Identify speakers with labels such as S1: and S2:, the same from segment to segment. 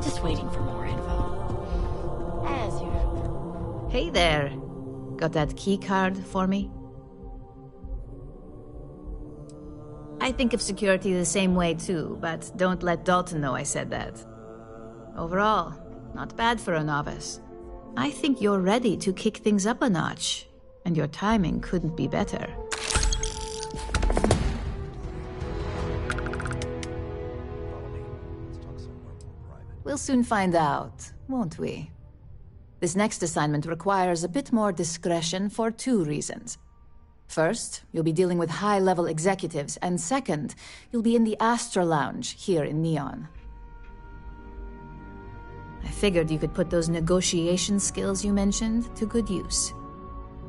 S1: Just waiting for more info. As usual.
S2: Hey there. Got that key card for me? I think of security the same way too, but don't let Dalton know I said that. Overall, not bad for a novice. I think you're ready to kick things up a notch, and your timing couldn't be better. We'll soon find out, won't we? This next assignment requires a bit more discretion for 2 reasons. First, you'll be dealing with high-level executives, and second, you'll be in the Astra Lounge here in Neon. I figured you could put those negotiation skills you mentioned to good use.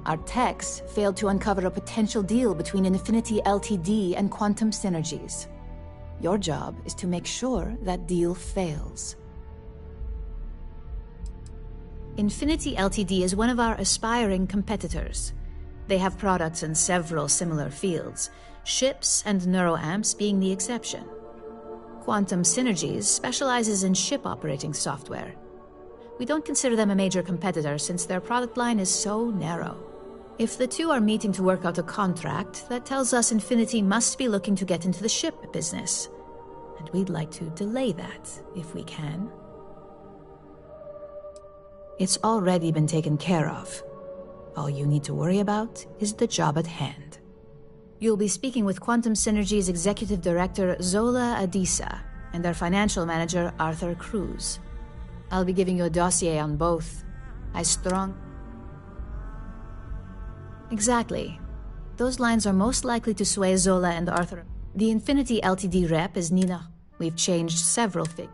S2: Our techs failed to uncover a potential deal between Infinity Ltd. And Quantum Synergies. Your job is to make sure that deal fails. Infinity Ltd. Is one of our aspiring competitors. They have products in several similar fields, ships and neuroamps being the exception. Quantum Synergies specializes in ship operating software. We don't consider them a major competitor since their product line is so narrow. If the two are meeting to work out a contract, that tells us Infinity must be looking to get into the ship business. And we'd like to delay that, if we can. It's already been taken care of. All you need to worry about is the job at hand. You'll be speaking with Quantum Synergy's Executive Director Zola Adisa and their Financial Manager Arthur Cruz. I'll be giving you a dossier on both. Exactly. Those lines are most likely to sway Zola and Arthur. The Infinity Ltd. rep is Nina. We've changed several things.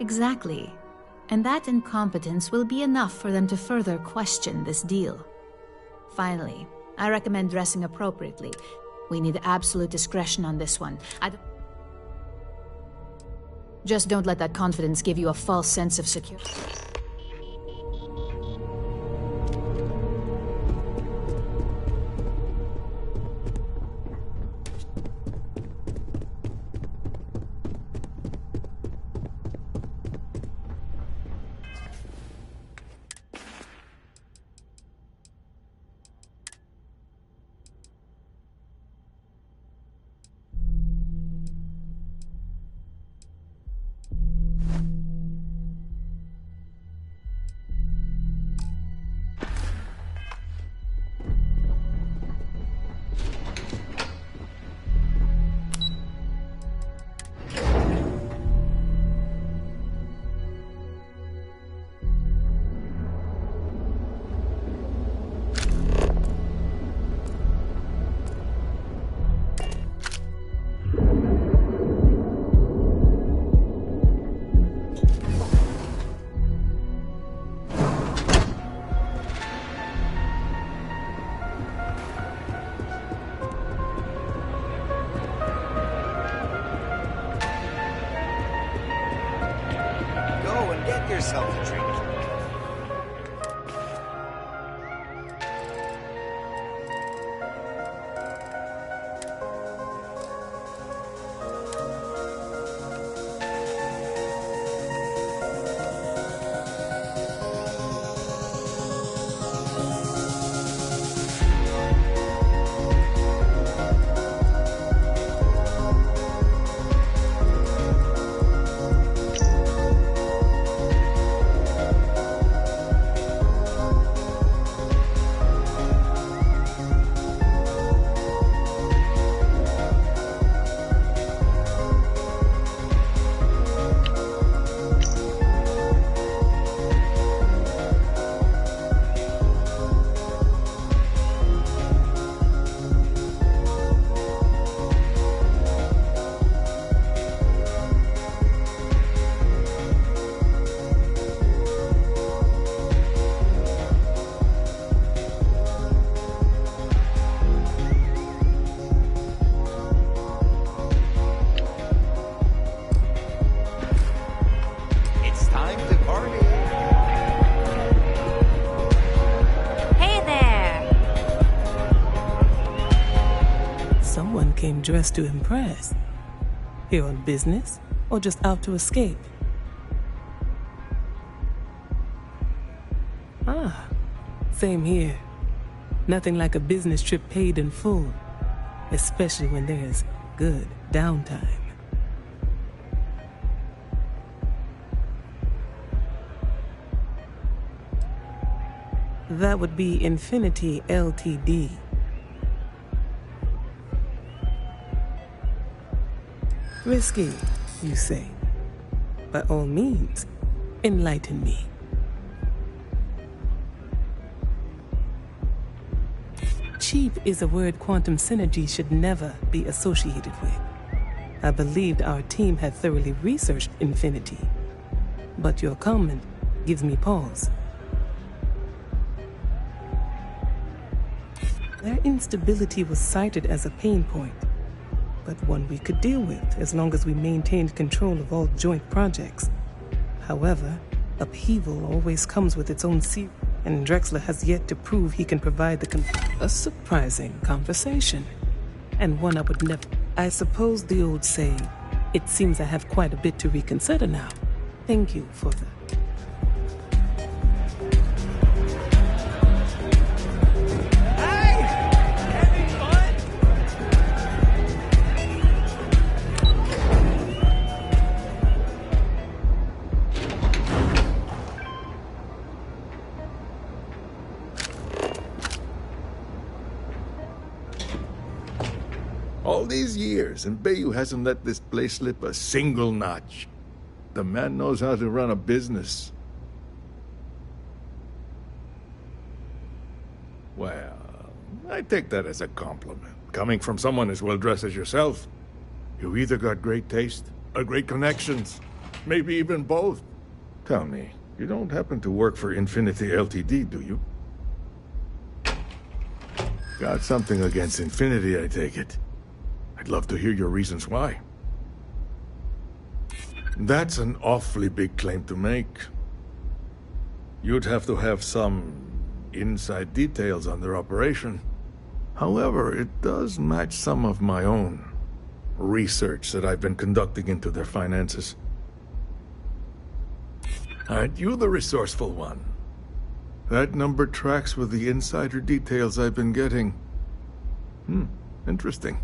S2: Exactly. And that incompetence will be enough for them to further question this deal. Finally, I recommend dressing appropriately. We need absolute discretion on this one. Just don't let that confidence give you a false sense of security.
S3: yourself a drink. came dressed to impress. Here on business, or just out to escape? Ah, same here. Nothing like a business trip paid in full, especially when there's good downtime. That would be Infinity Ltd. Risky, you say? By all means, enlighten me. Cheap is a word quantum synergy should never be associated with. I believed our team had thoroughly researched Infinity, but your comment gives me pause. Their instability was cited as a pain point, but one we could deal with as long as we maintained control of all joint projects. However, upheaval always comes with its own series, and Drexler has yet to prove he can provide a surprising conversation, and one I would never... I suppose the old saying, it seems I have quite a bit to reconsider now. Thank you for the...
S4: All these years, and Bayou hasn't let this place slip a single notch. The man knows how to run a business. Well, I take that as a compliment. Coming from someone as well-dressed as yourself. You either got great taste, or great connections. Maybe even both. Tell me, you don't happen to work for Infinity Ltd, do you? Got something against Infinity, I take it. I'd love to hear your reasons why. That's an awfully big claim to make. You'd have to have some inside details on their operation. However, it does match some of my own research that I've been conducting into their finances. Aren't you the resourceful one? That number tracks with the insider details I've been getting. Interesting.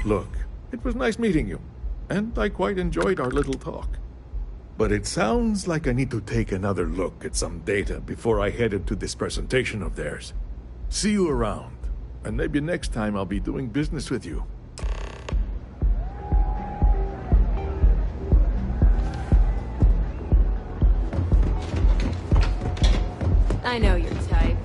S4: Look, it was nice meeting you, and I quite enjoyed our little talk. But it sounds like I need to take another look at some data before I head into this presentation of theirs. See you around, and maybe next time I'll be doing business with you.
S1: I know your type.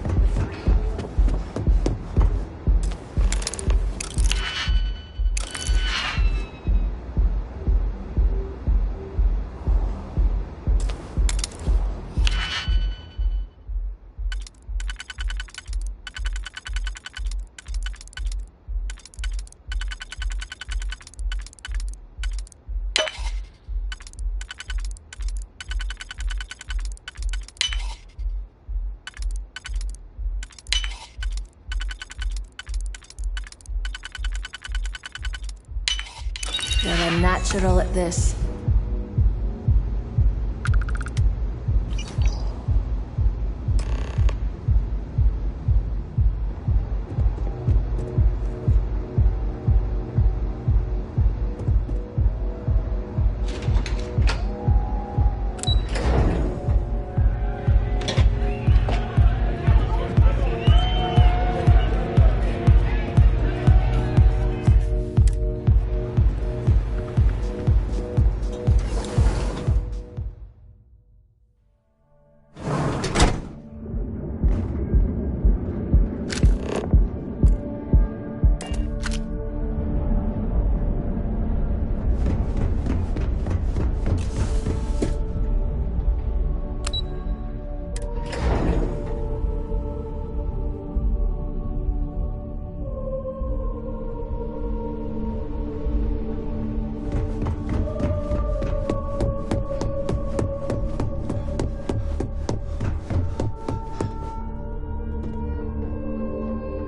S1: You're a natural at this.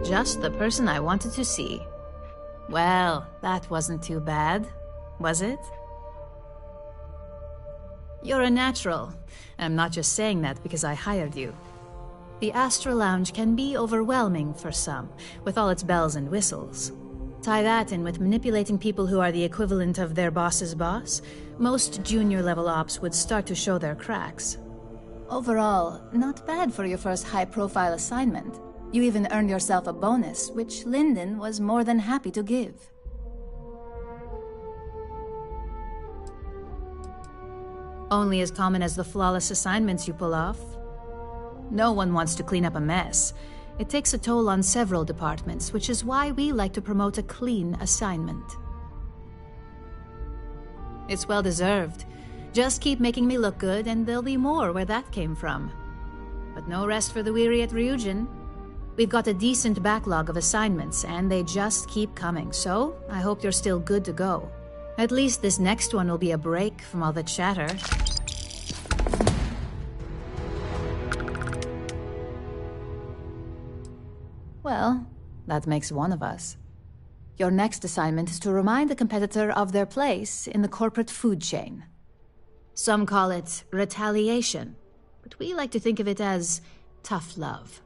S2: Just the person I wanted to see. Well, that wasn't too bad, was it? You're a natural, and I'm not just saying that because I hired you. The Astra Lounge can be overwhelming for some, with all its bells and whistles. Tie that in with manipulating people who are the equivalent of their boss's boss, most junior-level ops would start to show their cracks. Overall, not bad for your first high-profile assignment. You even earned yourself a bonus, which Lyndon was more than happy to give. Only as common as the flawless assignments you pull off. No one wants to clean up a mess. It takes a toll on several departments, which is why we like to promote a clean assignment. It's well deserved. Just keep making me look good, and there'll be more where that came from. But no rest for the weary at Ryujin. We've got a decent backlog of assignments, and they just keep coming, so I hope you're still good to go. At least this next one will be a break from all the chatter. Well, that makes one of us. Your next assignment is to remind the competitor of their place in the corporate food chain. Some call it retaliation, but we like to think of it as tough love.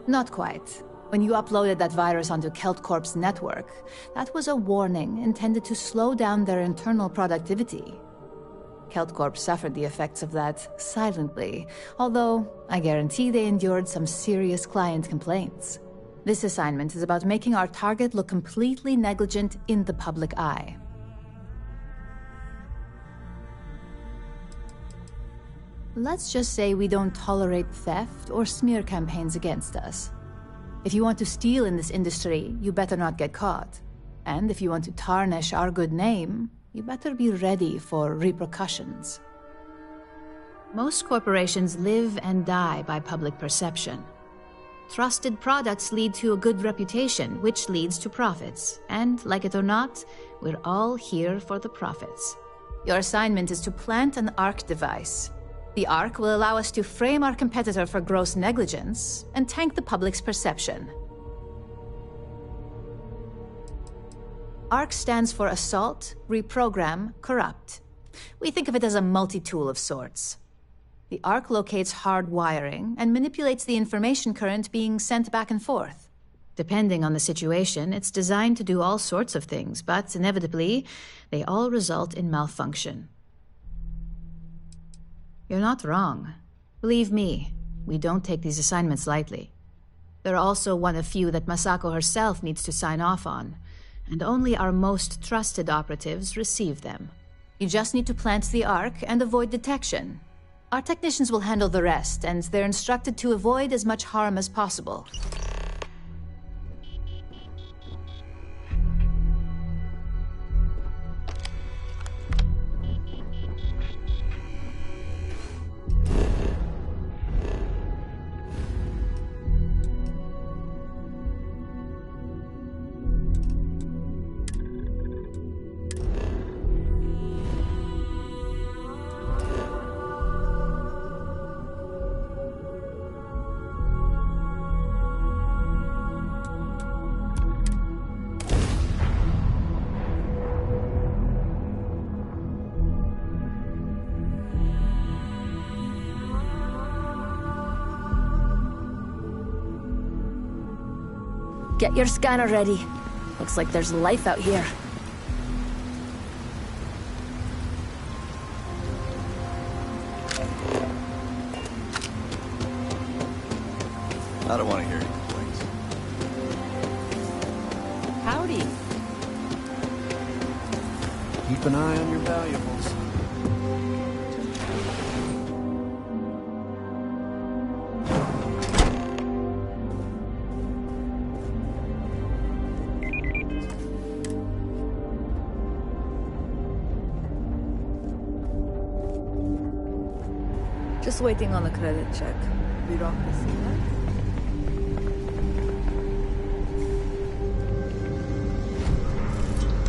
S2: Not quite. When you uploaded that virus onto KeltCorp's network, that was a warning intended to slow down their internal productivity. KeltCorp suffered the effects of that silently, although I guarantee they endured some serious client complaints. This assignment is about making our target look completely negligent in the public eye. Let's just say we don't tolerate theft or smear campaigns against us. If you want to steal in this industry, you better not get caught. And if you want to tarnish our good name, you better be ready for repercussions. Most corporations live and die by public perception. Trusted products lead to a good reputation, which leads to profits. And, like it or not, we're all here for the profits. Your assignment is to plant an ARC device. The ARC will allow us to frame our competitor for gross negligence and tank the public's perception. ARC stands for Assault, Reprogram, Corrupt. We think of it as a multi-tool of sorts. The ARC locates hard wiring and manipulates the information current being sent back and forth. Depending on the situation, it's designed to do all sorts of things, but inevitably, they all result in malfunction. You're not wrong. Believe me, we don't take these assignments lightly. They're also one of few that Masako herself needs to sign off on, and only our most trusted operatives receive them. You just need to plant the ARC and avoid detection. Our technicians will handle the rest, and they're instructed to avoid as much harm as possible.
S1: Get your scanner ready. Looks like there's life out here.
S5: I don't want to hear any complaints.
S1: Howdy.
S5: Keep an eye on your valuables.
S1: Just waiting on the credit check. Bureaucracy, huh?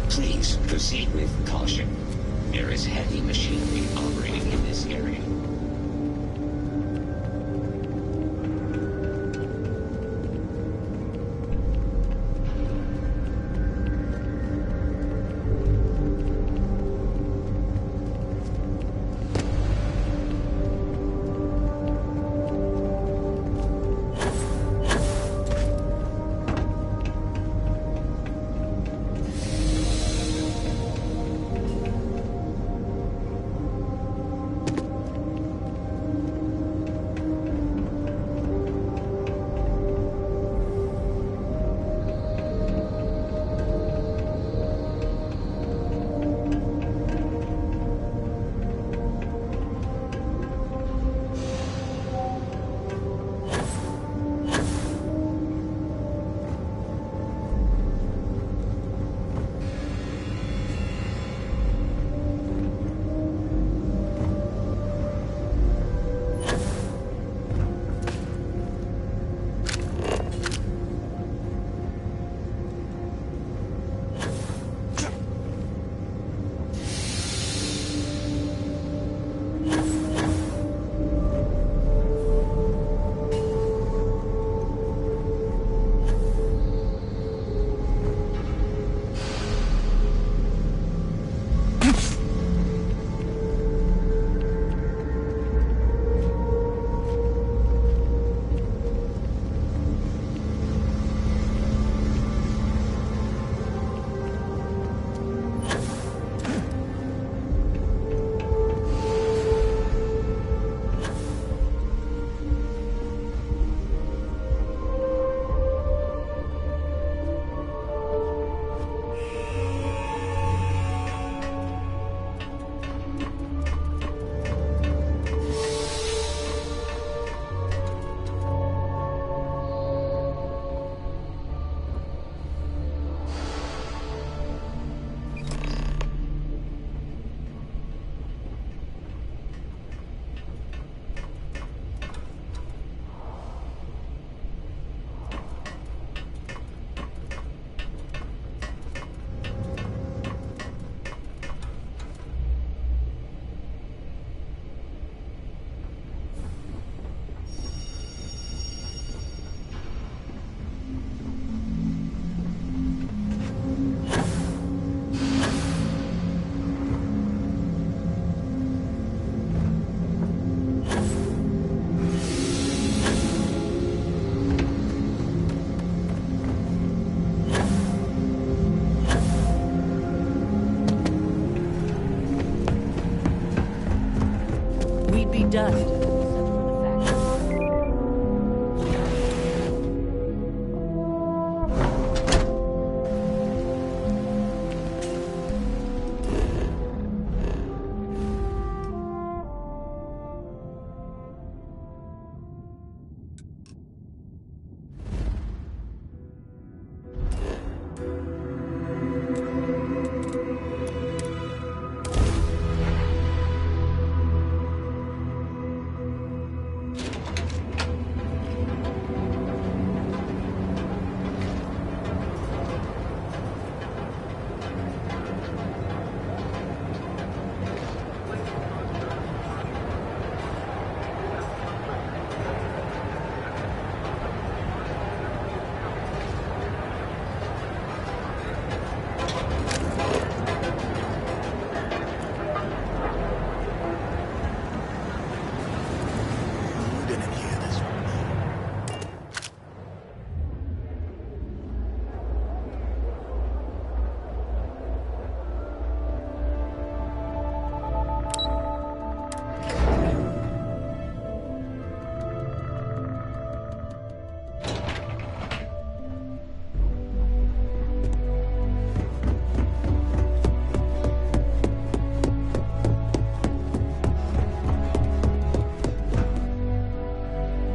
S6: Please proceed with caution. There is heavy machinery operating in this area.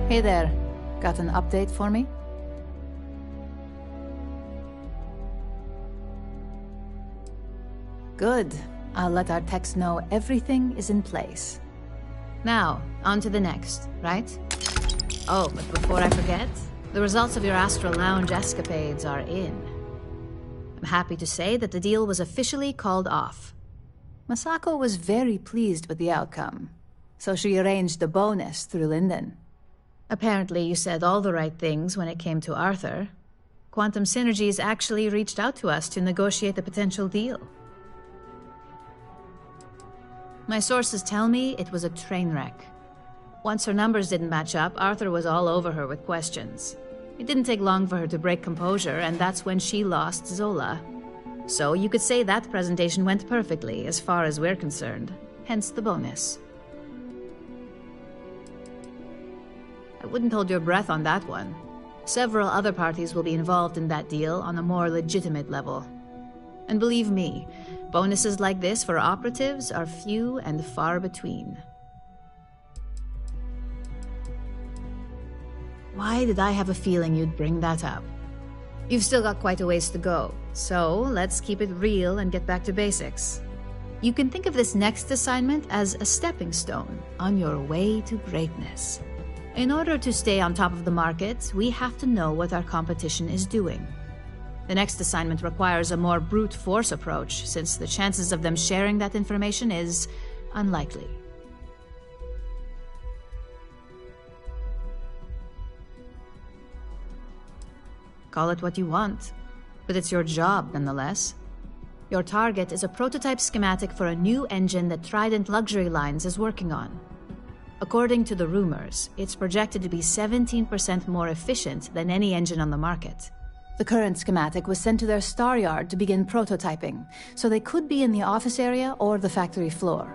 S2: Hey there. Got an update for me? Good. I'll let our techs know everything is in place. Now, on to the next, right? Oh, but before I forget, the results of your Astral Lounge escapades are in. I'm happy to say that the deal was officially called off. Masako was very pleased with the outcome, so she arranged the bonus through Linden. Apparently you said all the right things when it came to Arthur. Quantum Synergies actually reached out to us to negotiate the potential deal. My sources tell me it was a train wreck. Once her numbers didn't match up, Arthur was all over her with questions. It didn't take long for her to break composure, and that's when she lost Zola. So you could say that presentation went perfectly, as far as we're concerned. Hence the bonus. I wouldn't hold your breath on that one. Several other parties will be involved in that deal on a more legitimate level. And believe me, bonuses like this for operatives are few and far between. Why did I have a feeling you'd bring that up? You've still got quite a ways to go, so let's keep it real and get back to basics. You can think of this next assignment as a stepping stone on your way to greatness. In order to stay on top of the market, we have to know what our competition is doing. The next assignment requires a more brute force approach, since the chances of them sharing that information is unlikely. Call it what you want, but it's your job nonetheless. Your target is a prototype schematic for a new engine that Trident Luxury Lines is working on. According to the rumors, it's projected to be 17% more efficient than any engine on the market. The current schematic was sent to their Star Yard to begin prototyping, so they could be in the office area or the factory floor.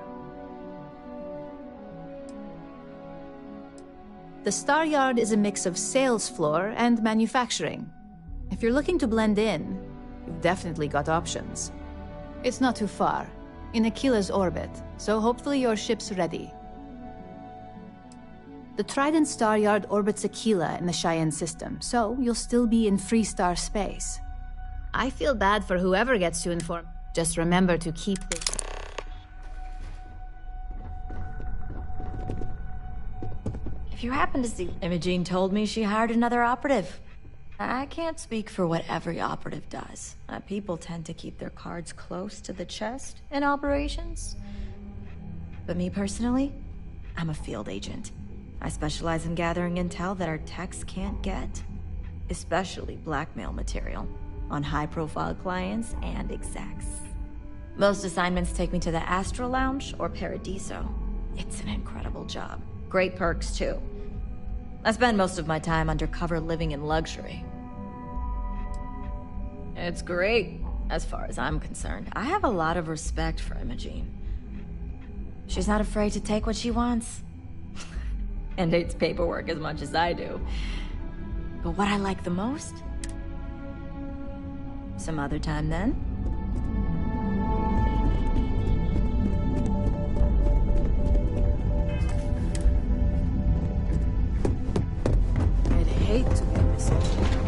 S2: The Star Yard is a mix of sales floor and manufacturing. If you're looking to blend in, you've definitely got options. It's not too far, in Aquila's orbit, so hopefully your ship's ready. The Trident Star Yard orbits Aquila in the Cheyenne system, so you'll still be in Freestar space. I feel bad for whoever gets to inform. Just remember to keep this.
S7: If you happen to see, Imogene told me she hired another operative. I can't speak for what every operative does. People tend to keep their cards close to the chest in operations. But me personally, I'm a field agent. I specialize in gathering intel that our techs can't get, especially blackmail material, on high-profile clients and execs. Most assignments take me to the Astral Lounge or Paradiso. It's an incredible job. Great perks, too. I spend most of my time undercover living in luxury. It's great, as far as I'm concerned. I have a lot of respect for Imogene. She's not afraid to take what she wants. And hates paperwork as much as I do. But what I like the most? Some other time then.
S2: I'd hate to be missing.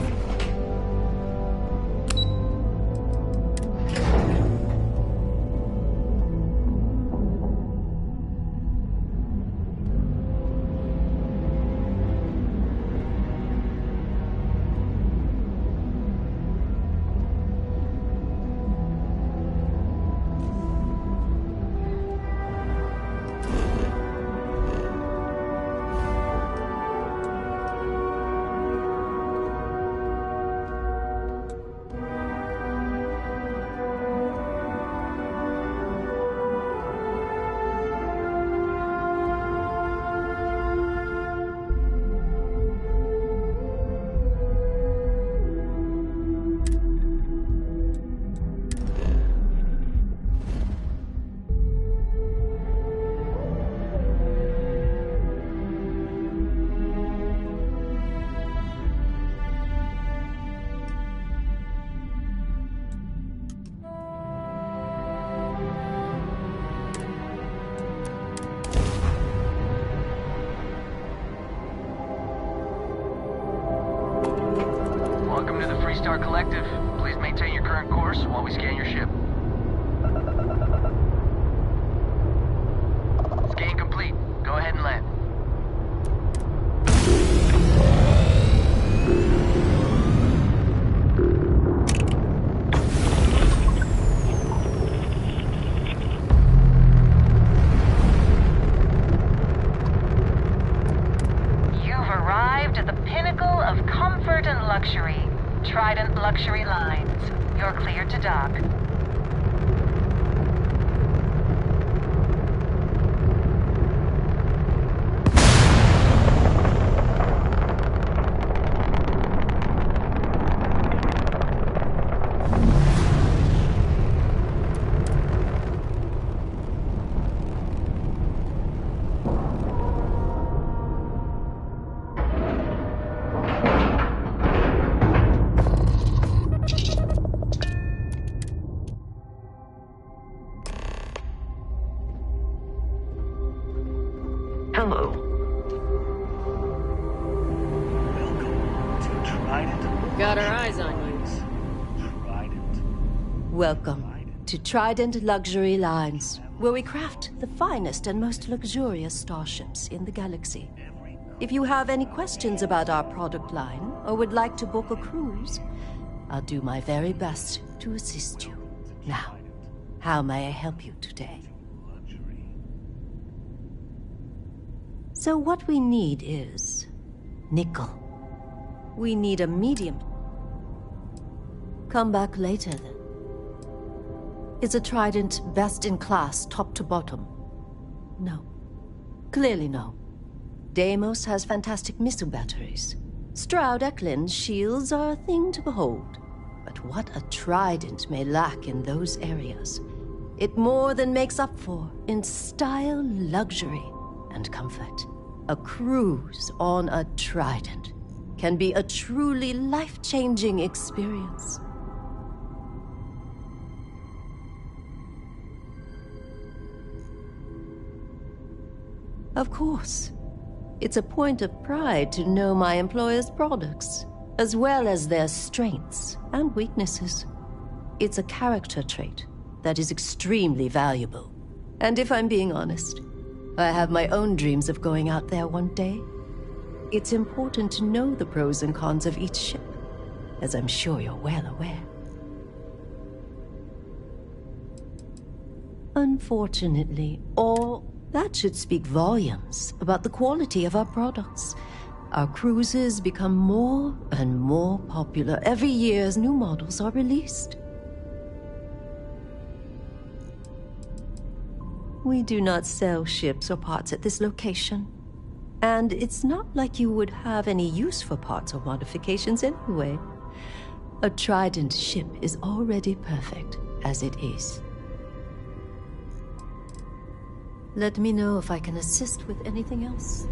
S8: Star Collective. Please maintain your current course while we scan your ship. Scan complete. Go ahead and land.
S9: You've arrived at the pinnacle of comfort and luxury. Trident Luxury Lines. You're cleared to dock.
S8: Hello.
S10: Welcome to Trident.
S11: Got our eyes on you.
S10: Trident.
S11: Welcome to Trident Luxury Lines, where we craft the finest and most luxurious starships in the galaxy. If you have any questions about our product line or would like to book a cruise, I'll do my very best to assist you. Now, how may I help you today? So what we need is nickel. We need a medium. Come back later then. Is a Trident best in class, top to bottom? No. Clearly no. Deimos has fantastic missile batteries. Stroud Eklund's shields are a thing to behold. But what a Trident may lack in those areas, it more than makes up for in style, luxury, and comfort. A cruise on a Trident can be a truly life-changing experience. Of course, it's a point of pride to know my employer's products, as well as their strengths and weaknesses. It's a character trait that is extremely valuable. And if I'm being honest, I have my own dreams of going out there one day. It's important to know the pros and cons of each ship, as I'm sure you're well aware. Unfortunately, or that should speak volumes about the quality of our products. Our cruises become more and more popular every year as new models are released. We do not sell ships or parts at this location. And it's not like you would have any use for parts or modifications anyway. A Trident ship is already perfect as it is. Let me know if I can assist with anything else.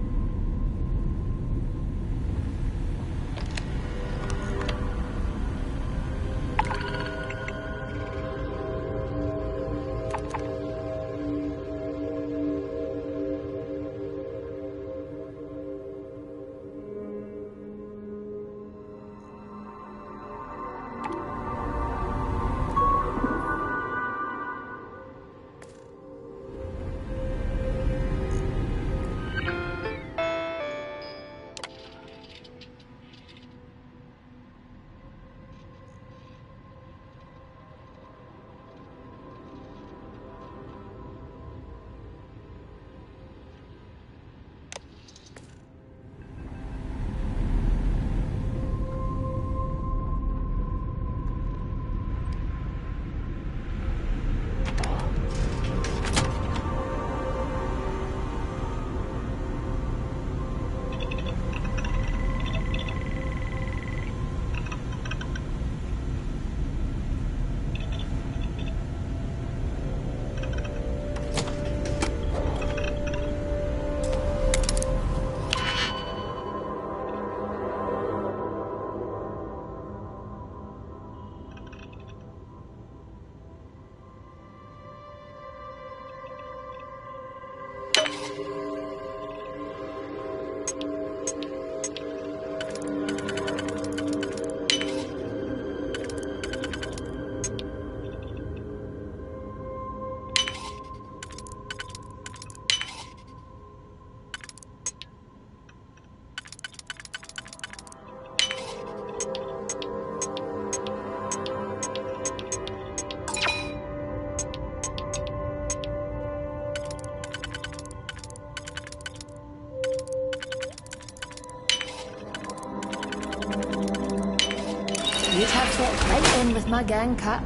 S1: You'd have fit right in with my gang cap.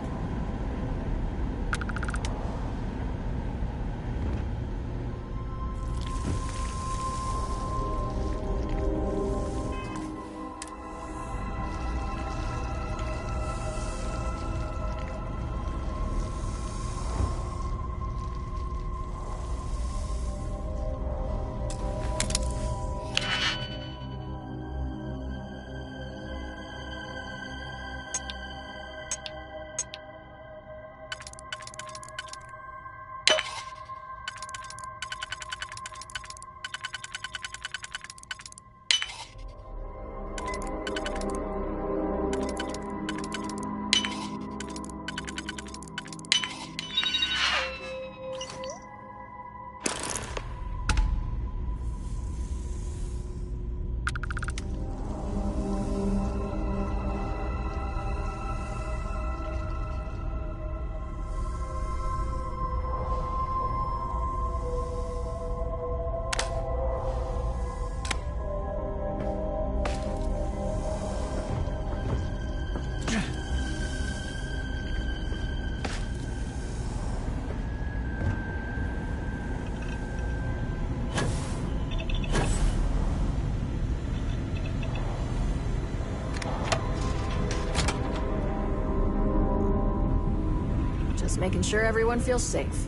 S1: Just making sure everyone feels safe.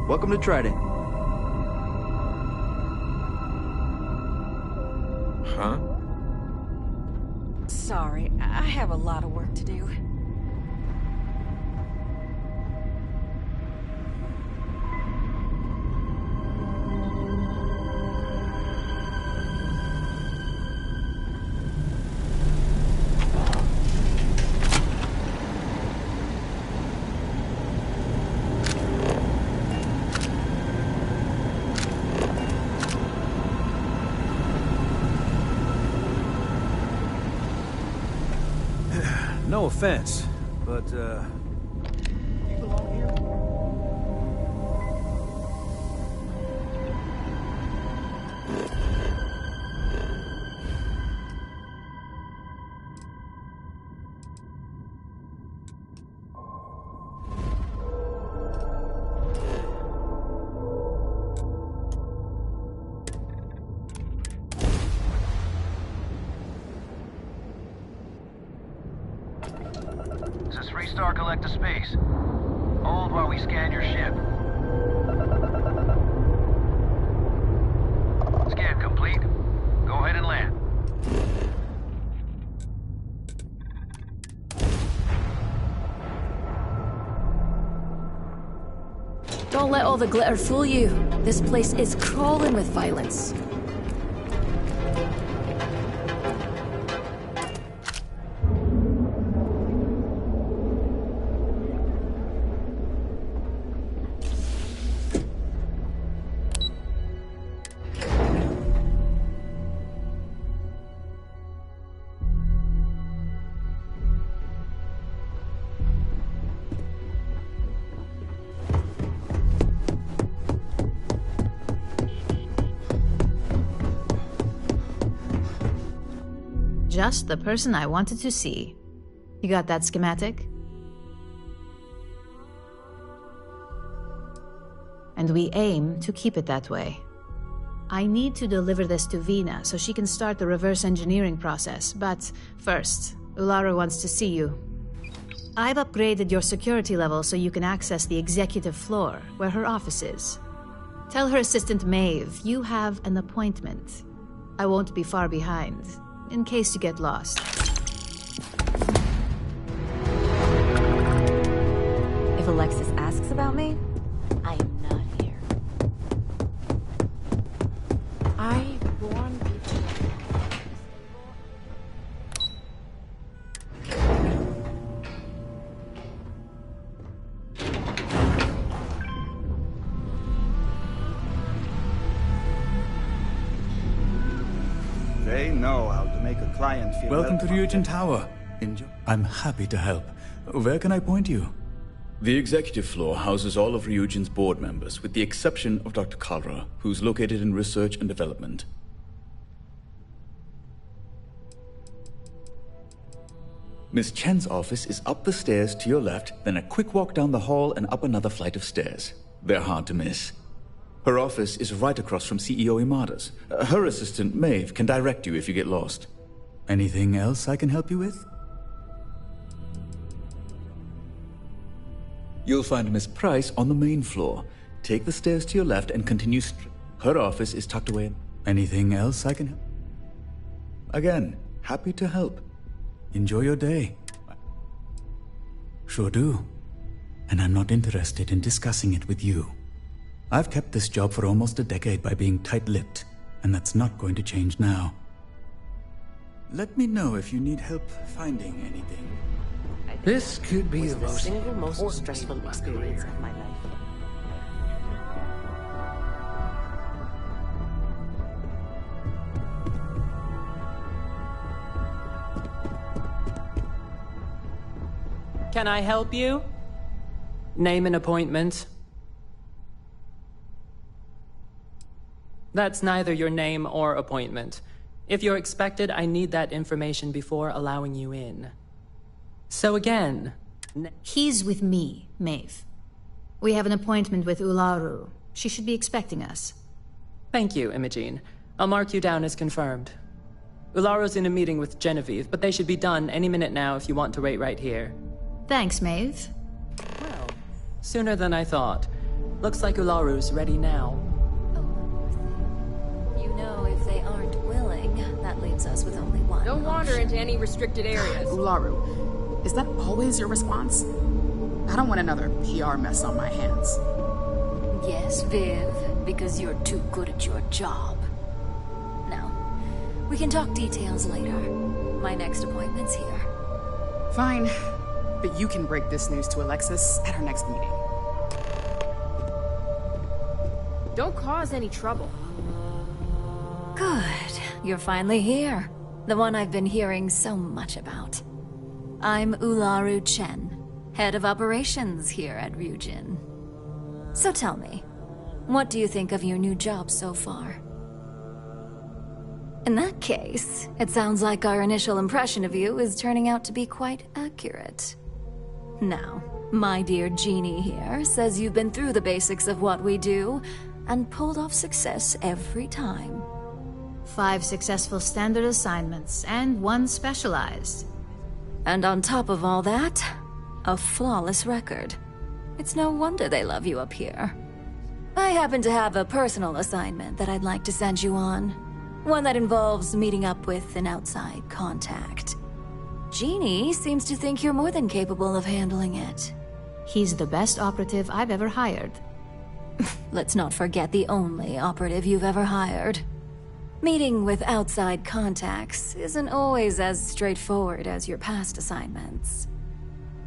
S12: Welcome to Trident.
S4: Huh?
S13: Sorry, I have a lot of work to do.
S12: No offense, but, you belong here?
S8: This is 3-star collector space. Hold while we scan your ship. Scan complete. Go ahead and land.
S1: Don't let all the glitter fool you. This place is crawling with violence.
S2: Just the person I wanted to see. You got that schematic? And we aim to keep it that way. I need to deliver this to Vina so she can start the reverse engineering process, but first, Ulara wants to see you. I've upgraded your security level so you can access the executive floor, where her office is. Tell her assistant Maeve you have an appointment. I won't be far behind, in case you get lost.
S7: If Alexis asks about me, I am not here. I warn people.
S14: They know how to make a client feel
S15: Welcome to
S14: welcome.
S15: Ryujin Tower.
S14: Enjoy.
S15: I'm happy to help. Where can I point you? The executive floor houses all of Ryujin's board members, with the exception of Dr. Kalra, who's located in research and development. Miss Chen's office is up the stairs to your left, then a quick walk down the hall and up another flight of stairs. They're hard to miss. Her office is right across from CEO Imada's. Her assistant, Maeve, can direct you if you get lost. Anything else I can help you with? You'll find Miss Price on the main floor. Take the stairs to your left and continue Her office is tucked away. Anything else I can help? Again, happy to help. Enjoy your day. Sure do. And I'm not interested in discussing it with you. I've kept this job for almost a decade by being tight-lipped, and that's not going to change now. Let me know if you need help finding anything.
S16: This could be the
S11: single most stressful experience of my life.
S17: Can I help you? Name an appointment. That's neither your name or appointment. If you're expected, I need that information before allowing you in. So again...
S2: He's with me, Maeve. We have an appointment with Ularu. She should be expecting us.
S17: Thank you, Imogene. I'll mark you down as confirmed. Ularu's in a meeting with Genevieve, but they should be done any minute now if you want to wait right here.
S2: Thanks, Maeve.
S17: Well, sooner than I thought. Looks like Ularu's ready now.
S7: You know, if they aren't willing, that leaves us with only one.
S18: Don't wander into any restricted areas.
S19: Ularu, is that always your response? I don't want another PR mess on my hands.
S7: Yes, Viv, because you're too good at your job. Now, we can talk details later. My next appointment's here.
S19: Fine. But you can break this news to Alexis at our next meeting.
S18: Don't cause any trouble.
S7: Good. You're finally here. The one I've been hearing so much about. I'm Ularu Chen, head of operations here at Ryujin. So tell me, what do you think of your new job so far? In that case, it sounds like our initial impression of you is turning out to be quite accurate. Now, my dear Jeannie here says you've been through the basics of what we do and pulled off success every time.
S2: 5 successful standard assignments and 1 specialized.
S7: And on top of all that, a flawless record. It's no wonder they love you up here. I happen to have a personal assignment that I'd like to send you on. One that involves meeting up with an outside contact. Jeannie seems to think you're more than capable of handling it.
S2: He's the best operative I've ever hired.
S7: Let's not forget the only operative you've ever hired. Meeting with outside contacts isn't always as straightforward as your past assignments.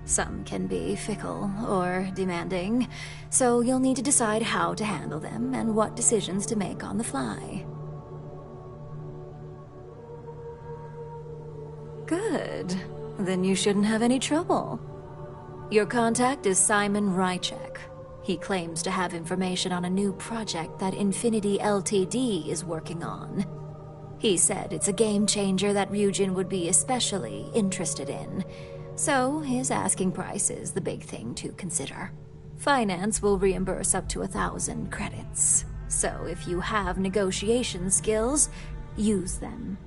S7: Some can be fickle or demanding, so you'll need to decide how to handle them and what decisions to make on the fly. Good. Then you shouldn't have any trouble. Your contact is Simon Rychek. He claims to have information on a new project that Infinity Ltd. Is working on. He said it's a game changer that Ryujin would be especially interested in. So his asking price is the big thing to consider. Finance will reimburse up to 1,000 credits. So if you have negotiation skills, use them.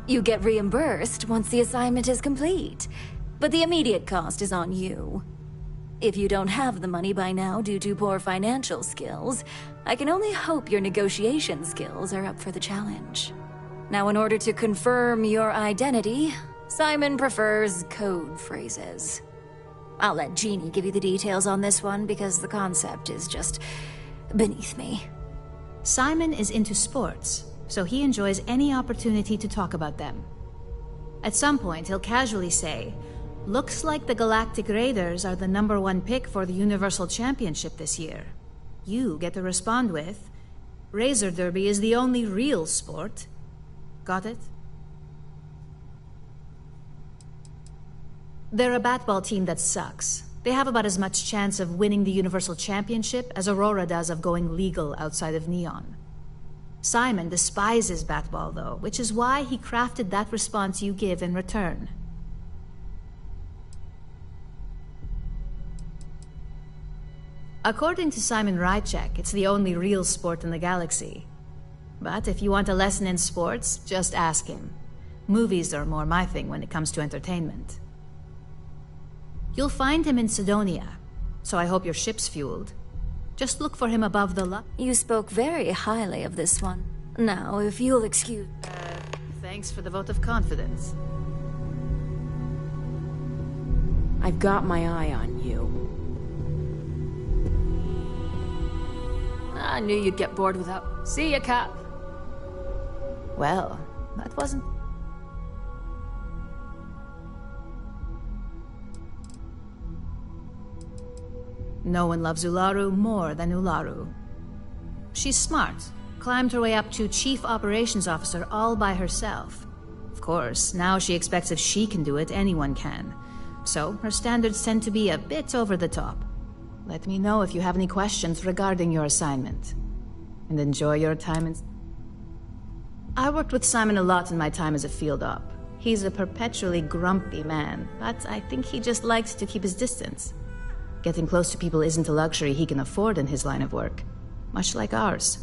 S7: You get reimbursed once the assignment is complete, but the immediate cost is on you. If you don't have the money by now due to poor financial skills, I can only hope your negotiation skills are up for the challenge. Now, in order to confirm your identity, Simon prefers code phrases. I'll let Jeannie give you the details on this one because the concept is just beneath me.
S2: Simon is into sports, so he enjoys any opportunity to talk about them. At some point, he'll casually say, "Looks like the Galactic Raiders are the #1 pick for the Universal Championship this year." You get to respond with, "Razor Derby is the only real sport." Got it? They're a batball team that sucks. They have about as much chance of winning the Universal Championship as Aurora does of going legal outside of Neon. Simon despises batball, though, which is why he crafted that response you give in return. According to Simon Rychek, it's the only real sport in the galaxy. But if you want a lesson in sports, just ask him. Movies are more my thing when it comes to entertainment. You'll find him in Sidonia, so I hope your ship's fueled. Just look for him above the
S1: You spoke very highly of this one. Now, if you'll excuse...
S2: Thanks for the vote of confidence.
S18: I've got my eye on you.
S1: I knew you'd get bored without... See ya, Cap.
S2: Well, that wasn't... No one loves Ularu more than Ularu. She's smart, climbed her way up to Chief Operations Officer all by herself. Of course, now she expects if she can do it, anyone can. So, her standards tend to be a bit over the top. Let me know if you have any questions regarding your assignment. And enjoy your time in... I worked with Simon a lot in my time as a field op. He's a perpetually grumpy man, but I think he just likes to keep his distance. Getting close to people isn't a luxury he can afford in his line of work, much like ours.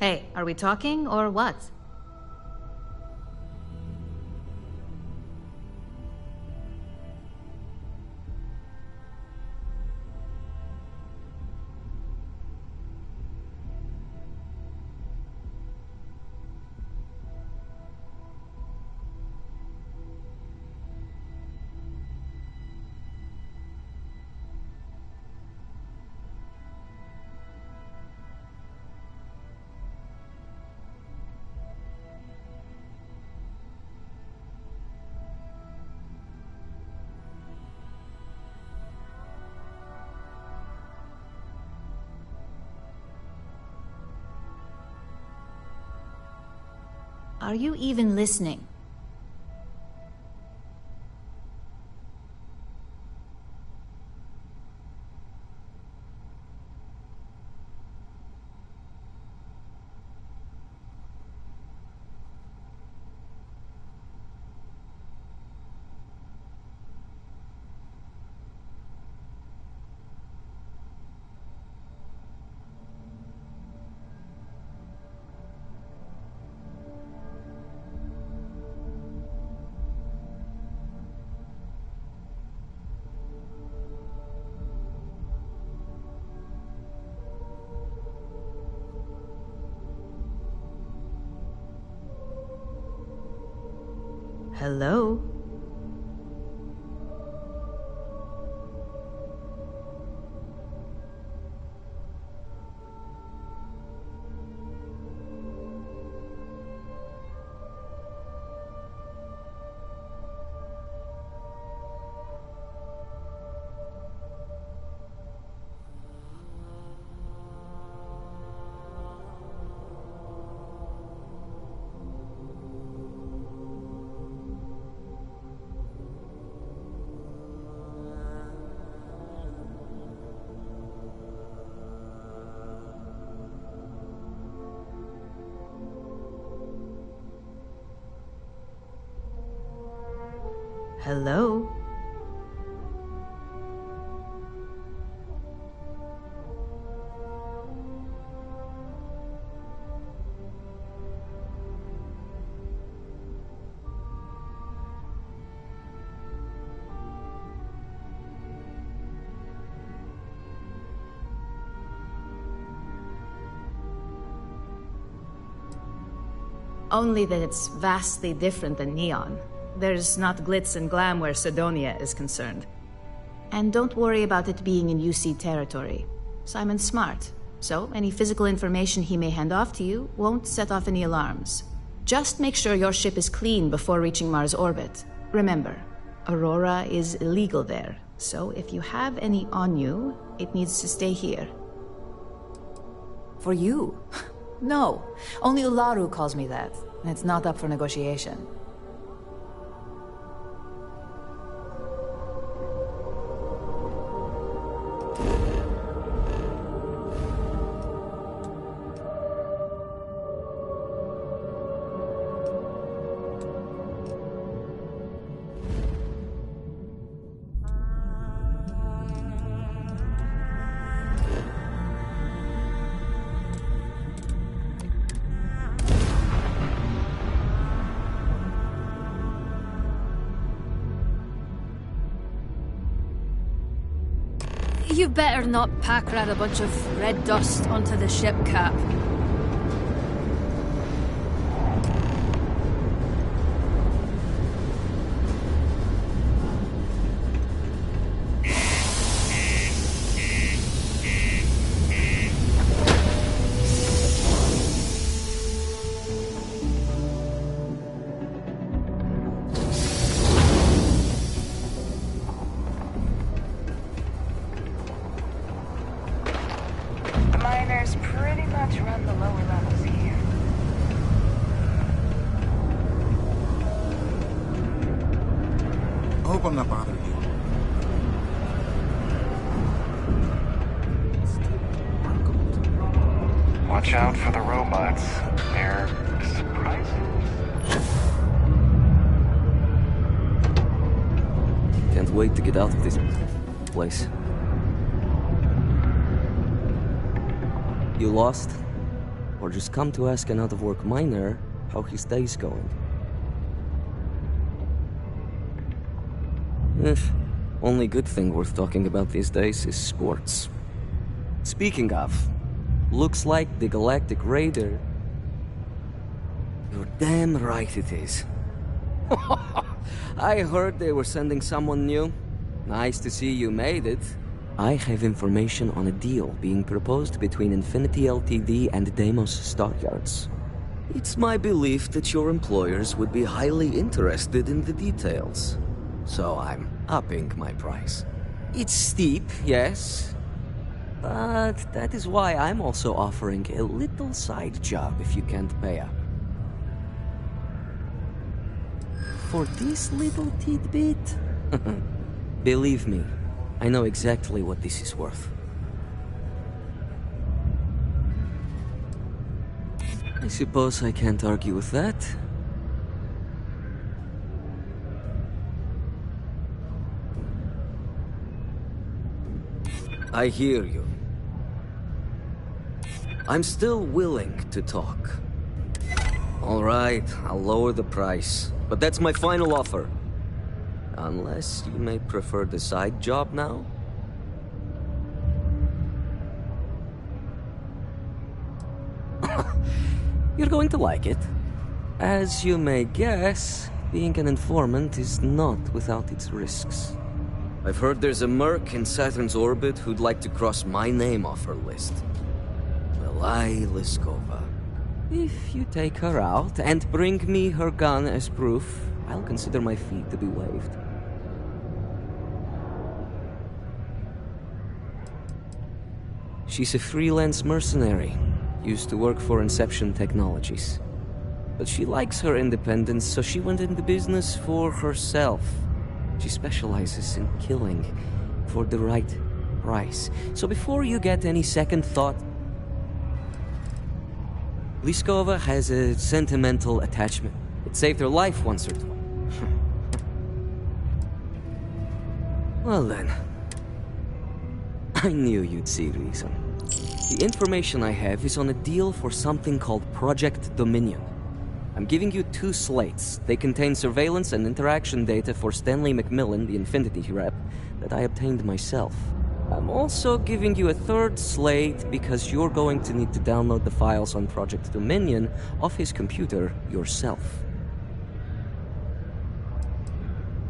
S2: Hey, are we talking, or what? Are you even listening? Hello? Hello? Only that it's vastly different than Neon. There's not glitz and glam where Sidonia is concerned. And don't worry about it being in UC territory. Simon's smart, so any physical information he may hand off to you won't set off any alarms. Just make sure your ship is clean before reaching Mars orbit. Remember, Aurora is illegal there, so if you have any on you, it needs to stay here. For you? No, only Ularu calls me that, and it's not up for negotiation.
S1: You better not pack rat a bunch of red dust onto the ship, Cap.
S9: Miners pretty much run the lower levels here.
S20: I hope I'm not bothering you.
S8: Watch out for the robots. They're surprising.
S21: Can't wait to get out of this place. You lost? Or just come to ask an out-of-work miner how his day's going? Only good thing worth talking about these days is sports. Speaking of, looks like the Galactic Raider... You're damn right it is. I heard they were sending someone new. Nice to see you made it. I have information on a deal being proposed between Infinity Ltd and Deimos Stockyards. It's my belief that your employers would be highly interested in the details. So I'm upping my price. It's steep, yes. But that is why I'm also offering a little side job if you can't pay up. For this little tidbit? Believe me, I know exactly what this is worth. I suppose I can't argue with that. I hear you. I'm still willing to talk. All right, I'll lower the price, but that's my final offer. Unless you may prefer the side job now? You're going to like it. As you may guess, being an informant is not without its risks. I've heard there's a merc in Saturn's orbit who'd like to cross my name off her list. Belai Liskova. If you take her out and bring me her gun as proof, I'll consider my fee to be waived. She's a freelance mercenary, used to work for Inception Technologies. But she likes her independence, so she went into business for herself. She specializes in killing for the right price. So before you get any second thought, Liskova has a sentimental attachment. It saved her life once or twice. Well then, I knew you'd see reason. The information I have is on a deal for something called Project Dominion. I'm giving you 2 slates. They contain surveillance and interaction data for Stanley McMillan, the Infinity rep, that I obtained myself. I'm also giving you a third slate because you're going to need to download the files on Project Dominion off his computer yourself.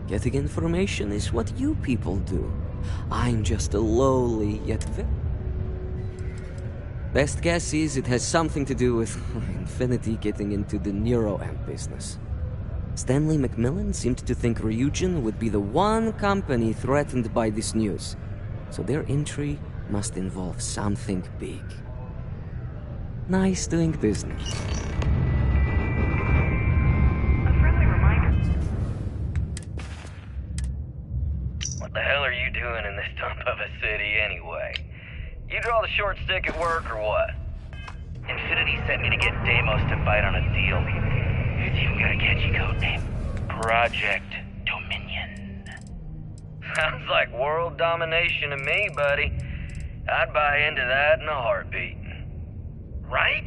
S21: Getting information is what you people do. I'm just a lowly yet best guess is it has something to do with Infinity getting into the neuroamp business. Stanley McMillan seemed to think Ryujin would be the one company threatened by this news, so their entry must involve something big. Nice doing business.
S8: What the hell are you doing in this dump of a city anyway? You draw the short stick at work or what?
S20: Infinity sent me to get Deimos to bite on a deal. It's even got a catchy code name. Project Dominion.
S8: Sounds like world domination to me, buddy. I'd buy into that in a heartbeat.
S20: Right?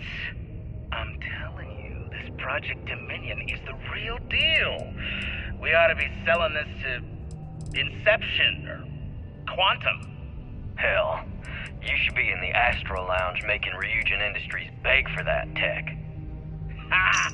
S20: I'm telling you, this Project Dominion is the real deal. We ought to be selling this to Inception or Quantum.
S8: Hell, you should be in the Astro Lounge making Ryujin Industries beg for that tech.
S20: Ha!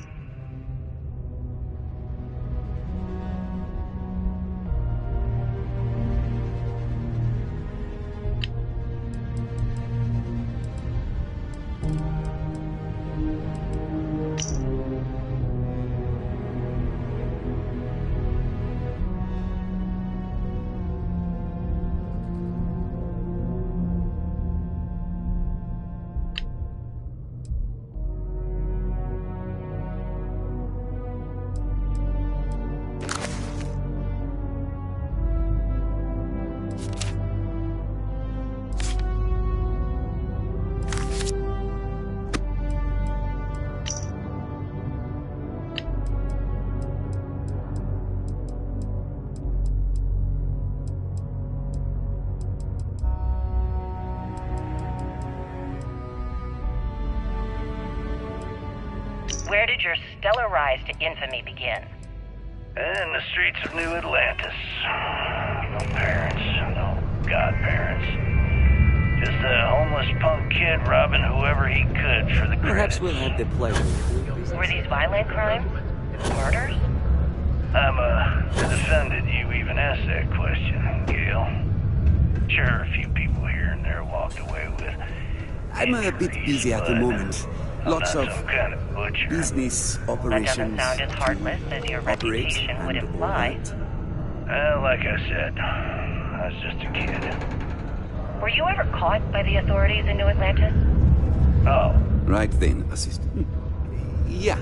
S9: Where did your stellar rise to infamy begin?
S20: In the streets of New Atlantis. No parents, no godparents. Just a homeless punk kid robbing whoever he could for the
S21: Perhaps we'll have the pleasure.
S9: Were these violent crimes? Murders?
S20: I'm offended you even asked that question, Gail. Sure, a few people here and there walked away with...
S22: I'm a bit busy at the moment. Lots of business operations
S9: That doesn't sound as heartless as your reputation would imply.
S20: Well, like I said, I was just a kid.
S9: Were you ever caught by the authorities in New Atlantis?
S20: Oh.
S22: Right then, assistant. Yeah.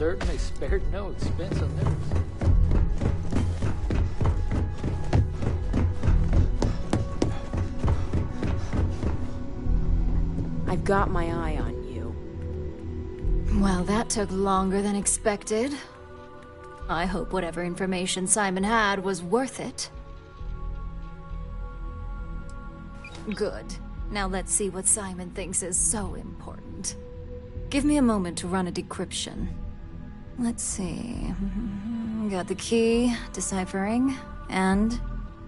S16: certainly spared no expense on theirs.
S18: I've got my eye on you.
S1: Well, that took longer than expected. I hope whatever information Simon had was worth it. Good. Now let's see what Simon thinks is so important. Give me a moment to run a decryption. Let's see. Got the key, deciphering, and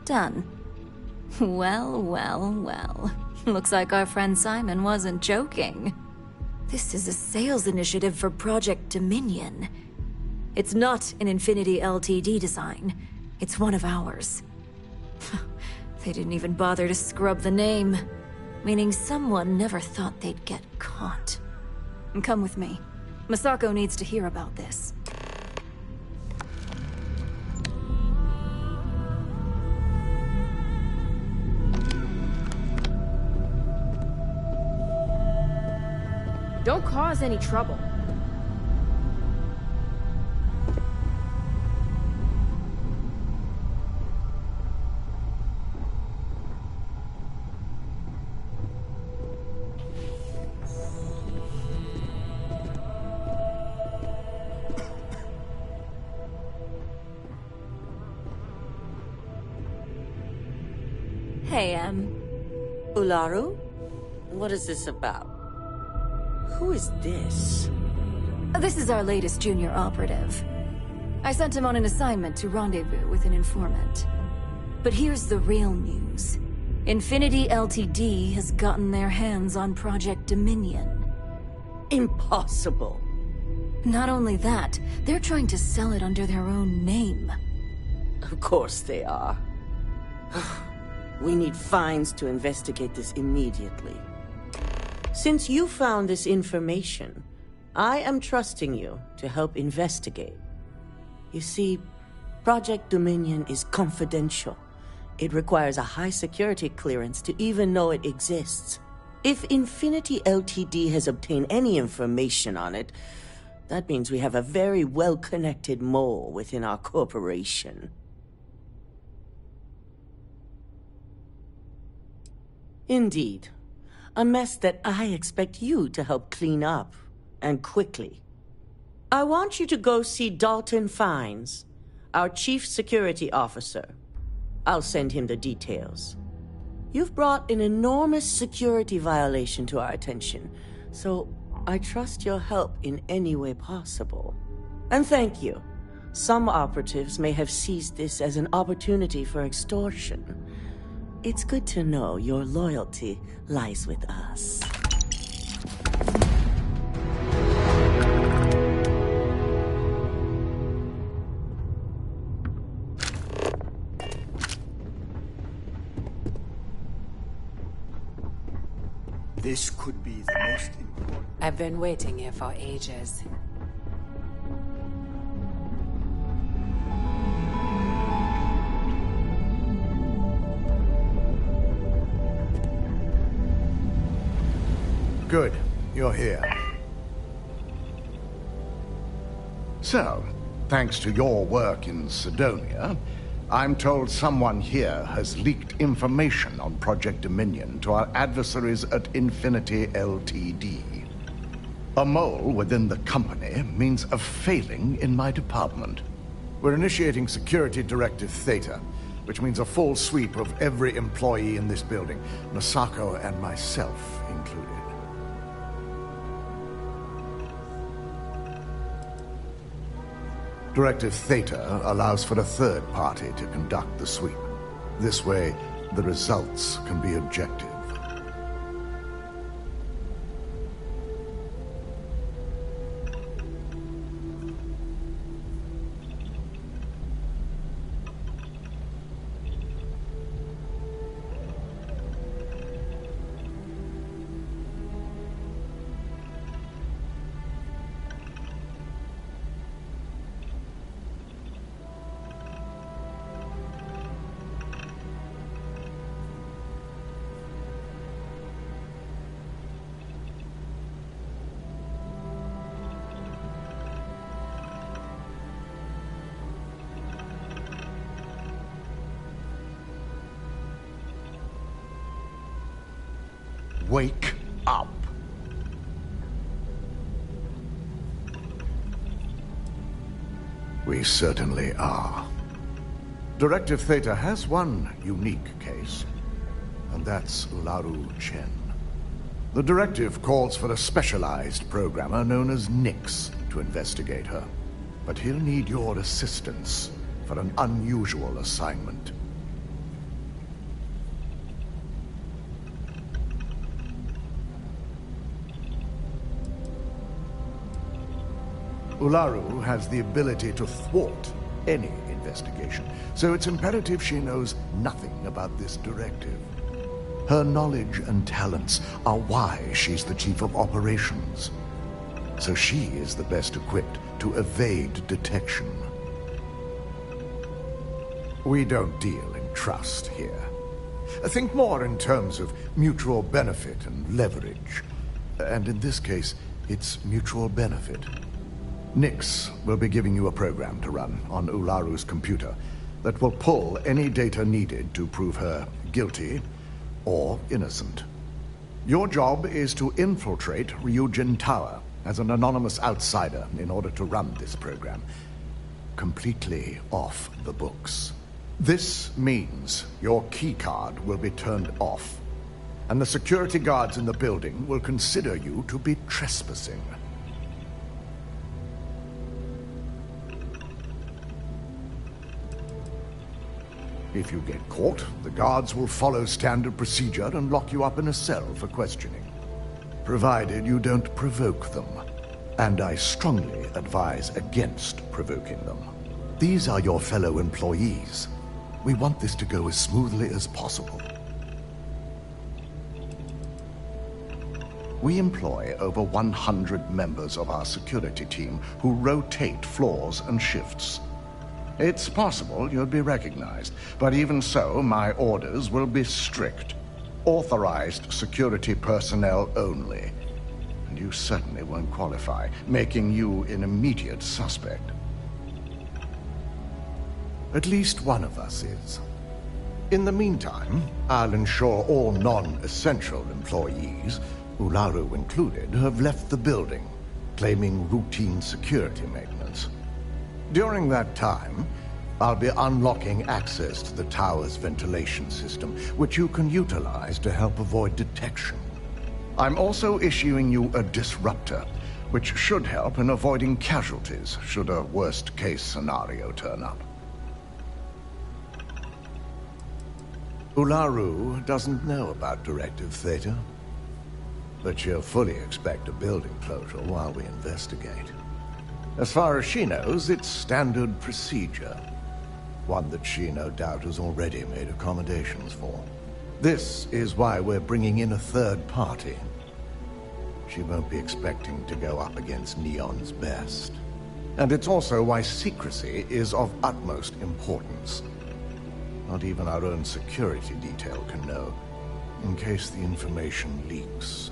S1: done. Well, well, well. Looks like our friend Simon wasn't joking. This is a sales initiative for Project Dominion. It's not an Infinity Ltd design. It's one of ours. They didn't even bother to scrub the name, meaning someone never thought they'd get caught. And come with me. Masako needs to hear about this.
S18: Don't cause any trouble.
S1: Hey,
S3: Ularu? What is this about? Who is this?
S1: This is our latest junior operative. I sent him on an assignment to rendezvous with an informant. But here's the real news. Infinity Ltd has gotten their hands on Project Dominion.
S3: Impossible.
S1: Not only that, they're trying to sell it under their own name.
S3: Of course they are. We need fines to investigate this immediately. Since you found this information, I am trusting you to help investigate. You see, Project Dominion is confidential. It requires a high security clearance to even know it exists. If Infinity Ltd has obtained any information on it, that means we have a very well-connected mole within our corporation. Indeed. A mess that I expect you to help clean up, and quickly. I want you to go see Dalton Fines, our Chief Security Officer. I'll send him the details. You've brought an enormous security violation to our attention, so I trust your help in any way possible. And thank you. Some operatives may have seized this as an opportunity for extortion. It's good to know your loyalty lies with us.
S22: This could be the most important.
S5: I've been waiting here for ages.
S23: Good. You're here. So, thanks to your work in Sidonia, I'm told someone here has leaked information on Project Dominion to our adversaries at Infinity Ltd. A mole within the company means a failing in my department. We're initiating Security Directive Theta, which means a full sweep of every employee in this building, Masako and myself included. Directive Theta allows for a third party to conduct the sweep. This way, the results can be objective. wake up. We certainly are. Directive Theta has one unique case, and that's Ularu Chen. The directive calls for a specialized programmer known as Nix to investigate her, but he'll need your assistance for an unusual assignment. Ularu has the ability to thwart any investigation, so it's imperative she knows nothing about this directive. Her knowledge and talents are why she's the chief of operations, so she is the best equipped to evade detection. We don't deal in trust here. Think more in terms of mutual benefit and leverage. And in this case, it's mutual benefit. Nix will be giving you a program to run on Ularu's computer that will pull any data needed to prove her guilty or innocent. Your job is to infiltrate Ryujin Tower as an anonymous outsider in order to run this program completely off the books. This means your keycard will be turned off, and the security guards in the building will consider you to be trespassing. If you get caught, the guards will follow standard procedure and lock you up in a cell for questioning, provided you don't provoke them. And I strongly advise against provoking them. These are your fellow employees. We want this to go as smoothly as possible. We employ over 100 members of our security team who rotate floors and shifts. It's possible you'll be recognized, but even so, my orders will be strict. Authorized security personnel only. And you certainly won't qualify, making you an immediate suspect. At least one of us is. In the meantime, I'll ensure all non-essential employees, Ularu included, have left the building, claiming routine security maintenance. During that time, I'll be unlocking access to the tower's ventilation system, which you can utilize to help avoid detection. I'm also issuing you a disruptor, which should help in avoiding casualties should a worst-case scenario turn up. Ularu doesn't know about Directive Theta, but she'll fully expect a building closure while we investigate. As far as she knows, it's standard procedure, one that she no doubt has already made accommodations for. This is why we're bringing in a third party. She won't be expecting to go up against Neon's best. And it's also why secrecy is of utmost importance. Not even our own security detail can know, in case the information leaks.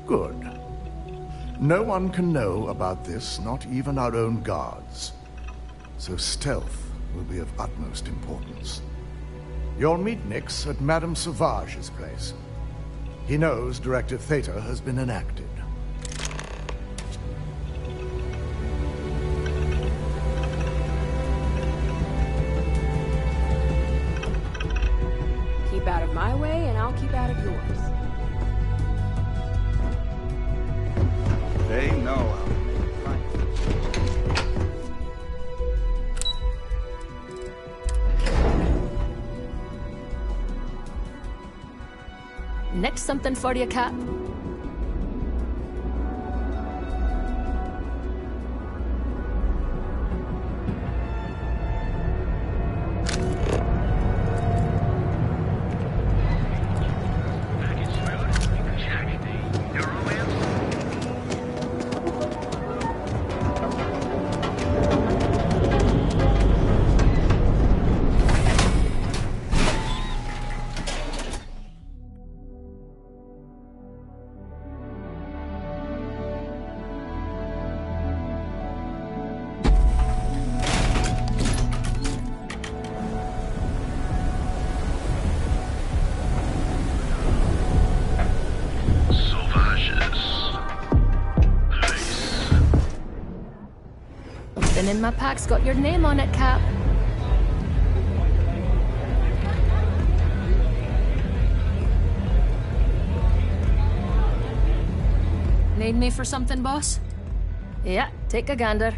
S23: Good. No one can know about this, not even our own guards. So stealth will be of utmost importance. You'll meet Nix at Madame Sauvage's place. He knows Directive Theta has been enacted.
S18: Keep out of my way, and I'll keep out of yours.
S14: They know how to make
S4: Next something for you, Cap? My pack's got your name on it, Cap. Need me for something, boss? Yeah, take a gander.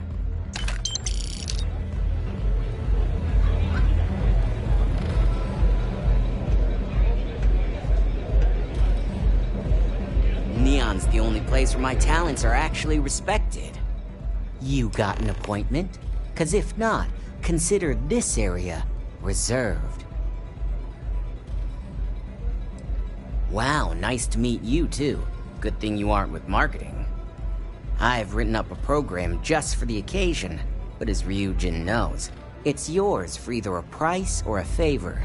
S6: Neon's the only place where my talents are actually respected. You got an appointment? 'Cause if not, consider this area reserved. Wow, nice to meet you too. Good thing you aren't with marketing. I've written up a program just for the occasion, but as Ryujin knows, it's yours for either a price or a favor.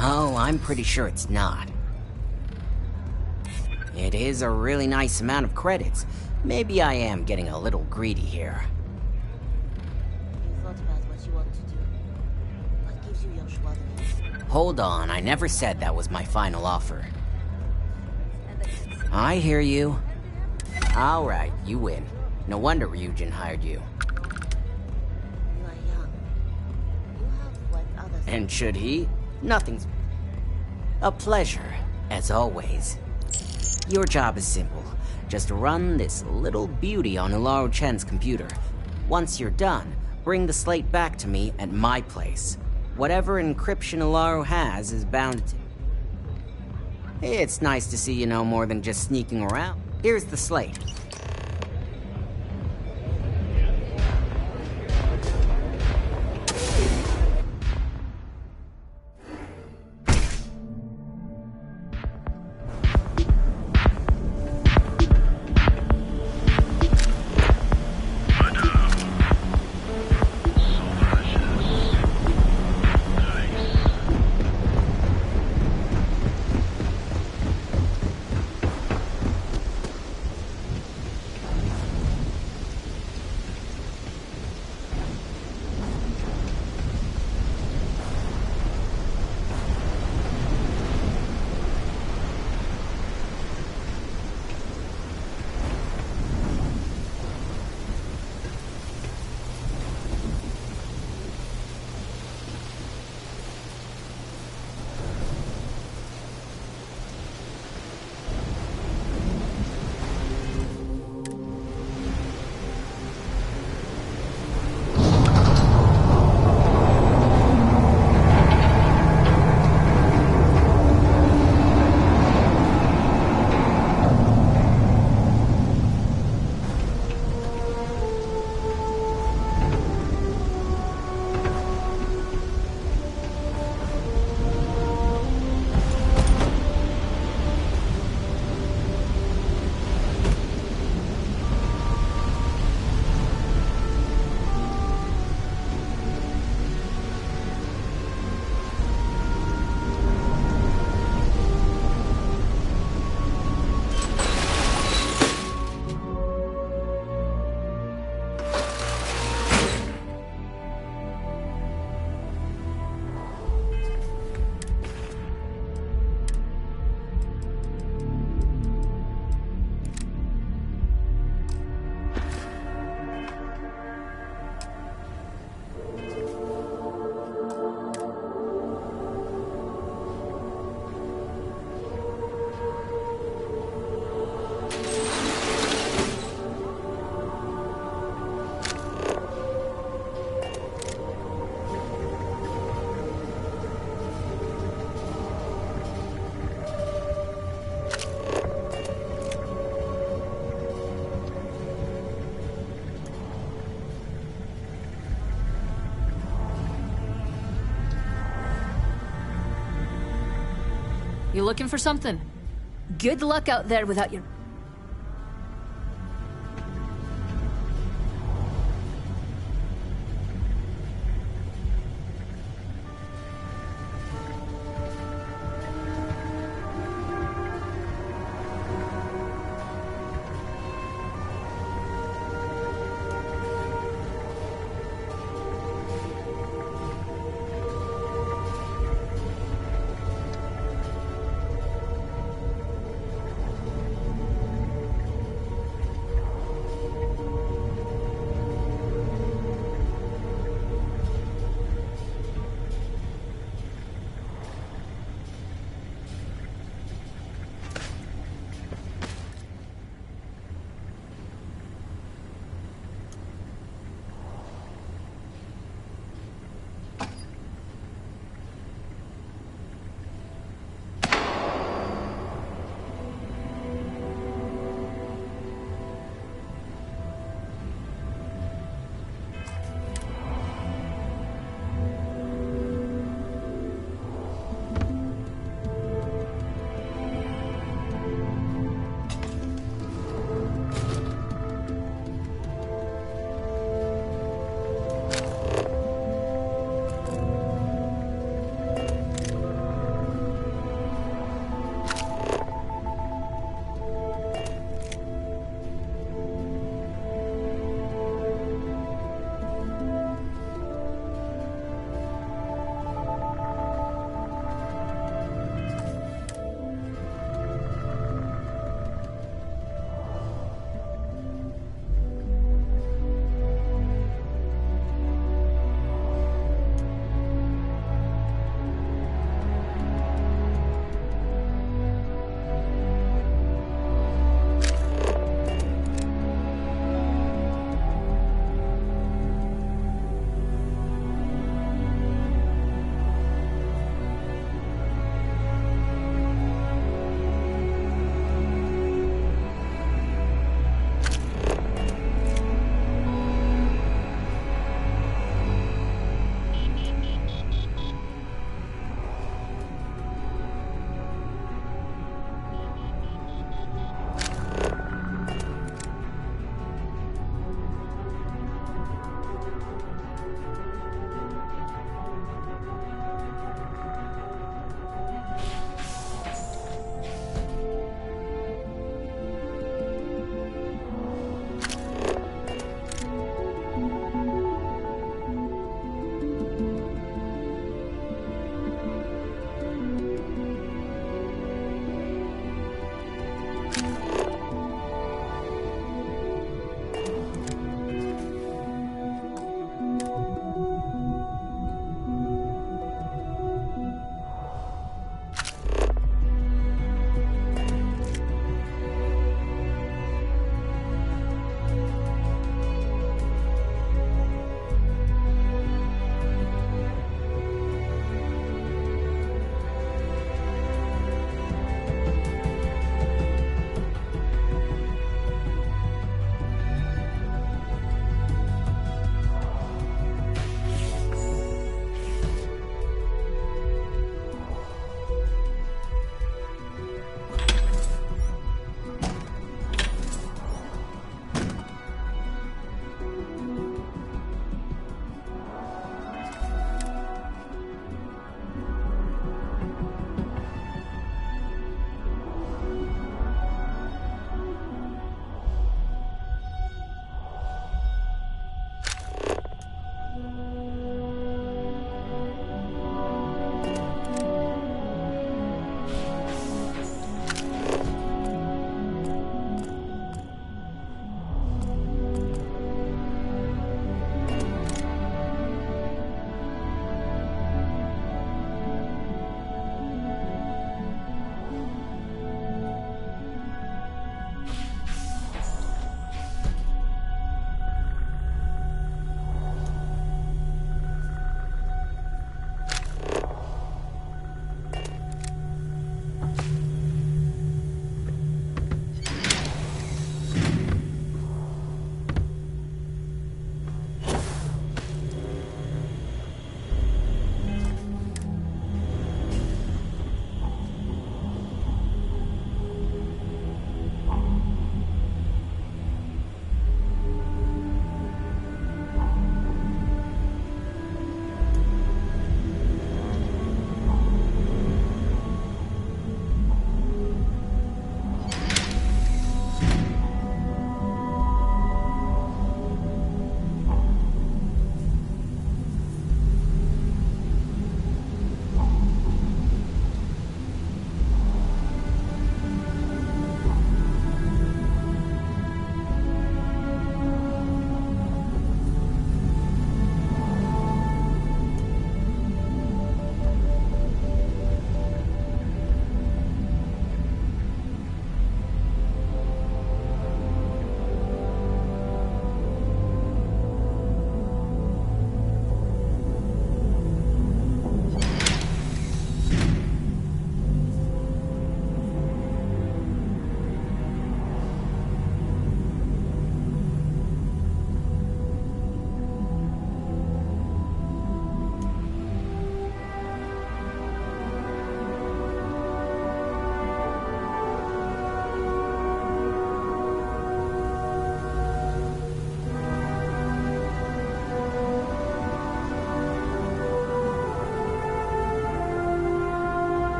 S6: Oh, I'm pretty sure it's not. It is a really nice amount of credits. Maybe I am getting a little greedy here.
S10: You thought about what you want to do. What gives you your joie de vivre?
S6: Hold on, I never said that was my final offer. I hear you. Alright, you win. No wonder Ryujin hired you.
S10: You are young. You have what others...
S6: And should he? Nothing's... A pleasure, as always. Your job is simple. Just run this little beauty on Ularu Chen's computer. Once you're done, bring the slate back to me at my place. Whatever encryption Ularu has is bound to... It's nice to see you know more than just sneaking around. Here's the slate.
S4: You looking for something? Good luck out there without your...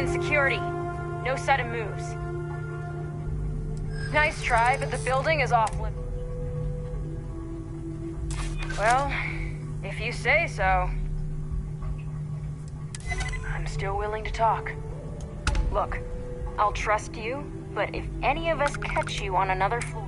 S18: Security. No sudden moves. Nice try, but the building is off limits. Well, if you say so. I'm still willing to talk. Look, I'll trust you, but if any of us catch you on another floor...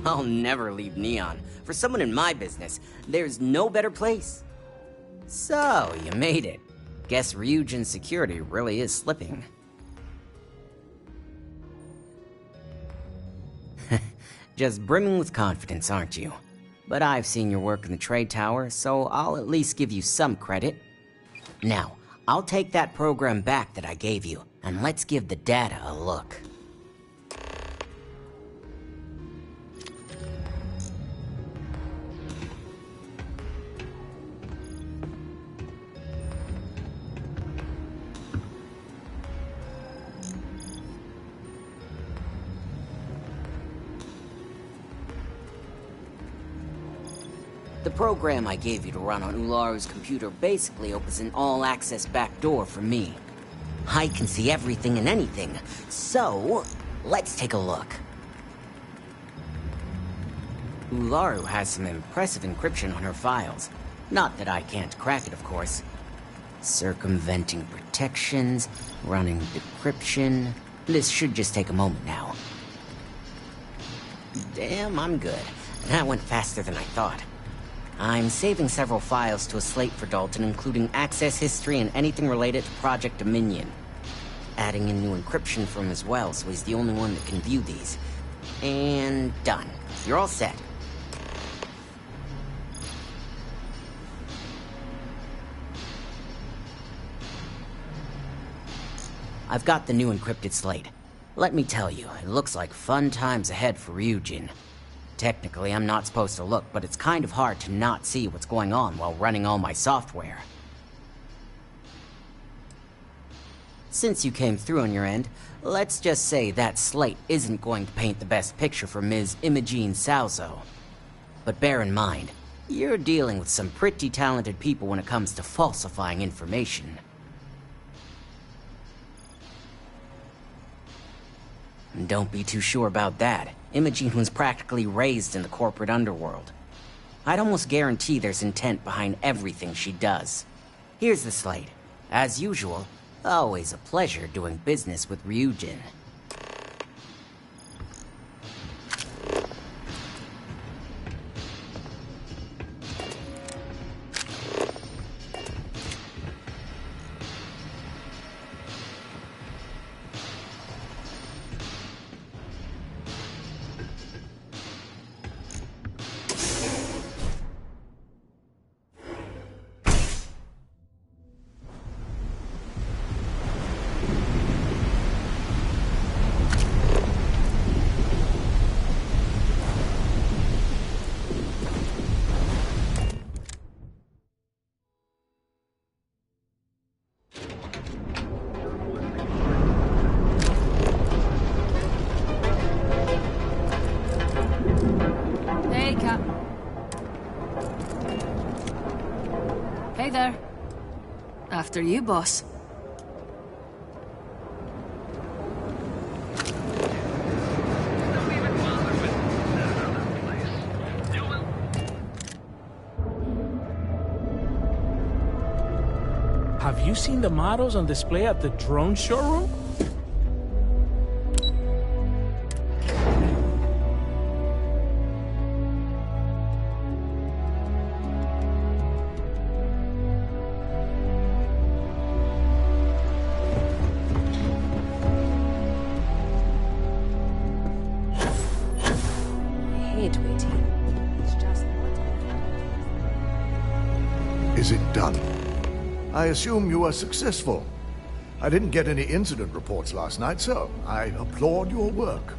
S6: I'll never leave Neon. For someone in my business, there's no better place. So, you made it. Guess Ryujin's security really is slipping. Just brimming with confidence, aren't you? But I've seen your work in the trade tower, so I'll at least give you some credit. Now, I'll take that program back that I gave you, and let's give the data a look. The program I gave you to run on Ularu's computer basically opens an all-access backdoor for me. I can see everything and anything, so let's take a look. Ularu has some impressive encryption on her files. Not that I can't crack it, of course. Circumventing protections, running decryption. This should just take a moment now. Damn, I'm good. That went faster than I thought. I'm saving several files to a slate for Dalton, including access history and anything related to Project Dominion. Adding in new encryption for him as well, so he's the only one that can view these. And done. You're all set. I've got the new encrypted slate. Let me tell you, it looks like fun times ahead for Ryujin. Technically, I'm not supposed to look, but it's kind of hard to not see what's going on while running all my software. Since you came through on your end, let's just say that slate isn't going to paint the best picture for Ms. Imogene Salzo. But bear in mind, you're dealing with some pretty talented people when it comes to falsifying information. Don't be too sure about that. Imogene was practically raised in the corporate underworld. I'd almost guarantee there's intent behind everything she does. Here's the slate. As usual, always a pleasure doing business with Ryujin.
S4: Hey there. After you, boss.
S12: Have you seen the models on display at the drone showroom?
S23: Is it done? I assume you were successful. I didn't get any incident reports last night, so I applaud your work.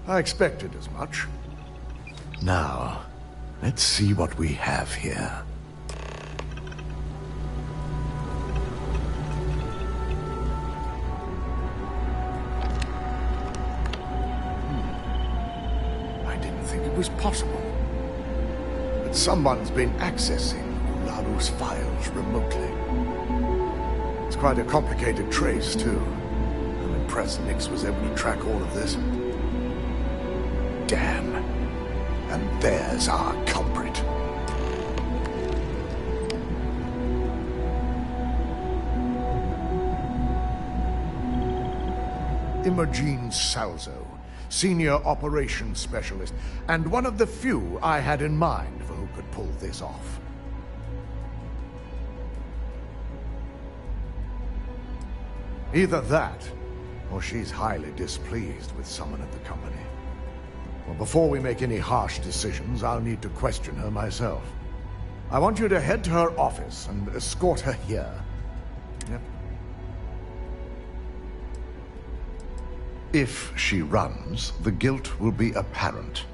S23: I expected as much. Now, let's see what we have here. Was possible. But someone's been accessing Ularu's files remotely. It's quite a complicated trace, too. I'm impressed Nix was able to track all of this. Damn. And there's our culprit. Imogen Salzo, Senior Operations Specialist, and one of the few I had in mind for who could pull this off. Either that, or she's highly displeased with someone at the company. Well, before we make any harsh decisions, I'll need to question her myself. I want you to head to her office and escort her here. Yep. If she runs, the guilt will be apparent.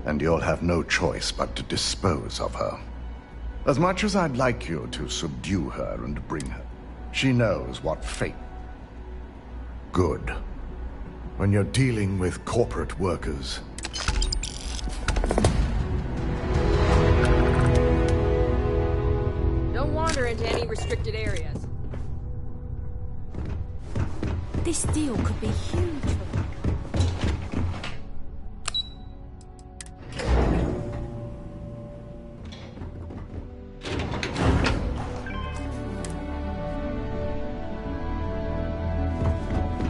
S23: And you'll have no choice but to dispose of her. As much as I'd like you to subdue her and bring her, she knows what fate. Good. When you're dealing with corporate workers,
S4: Don't wander into any restricted areas.
S10: This deal could be huge for me.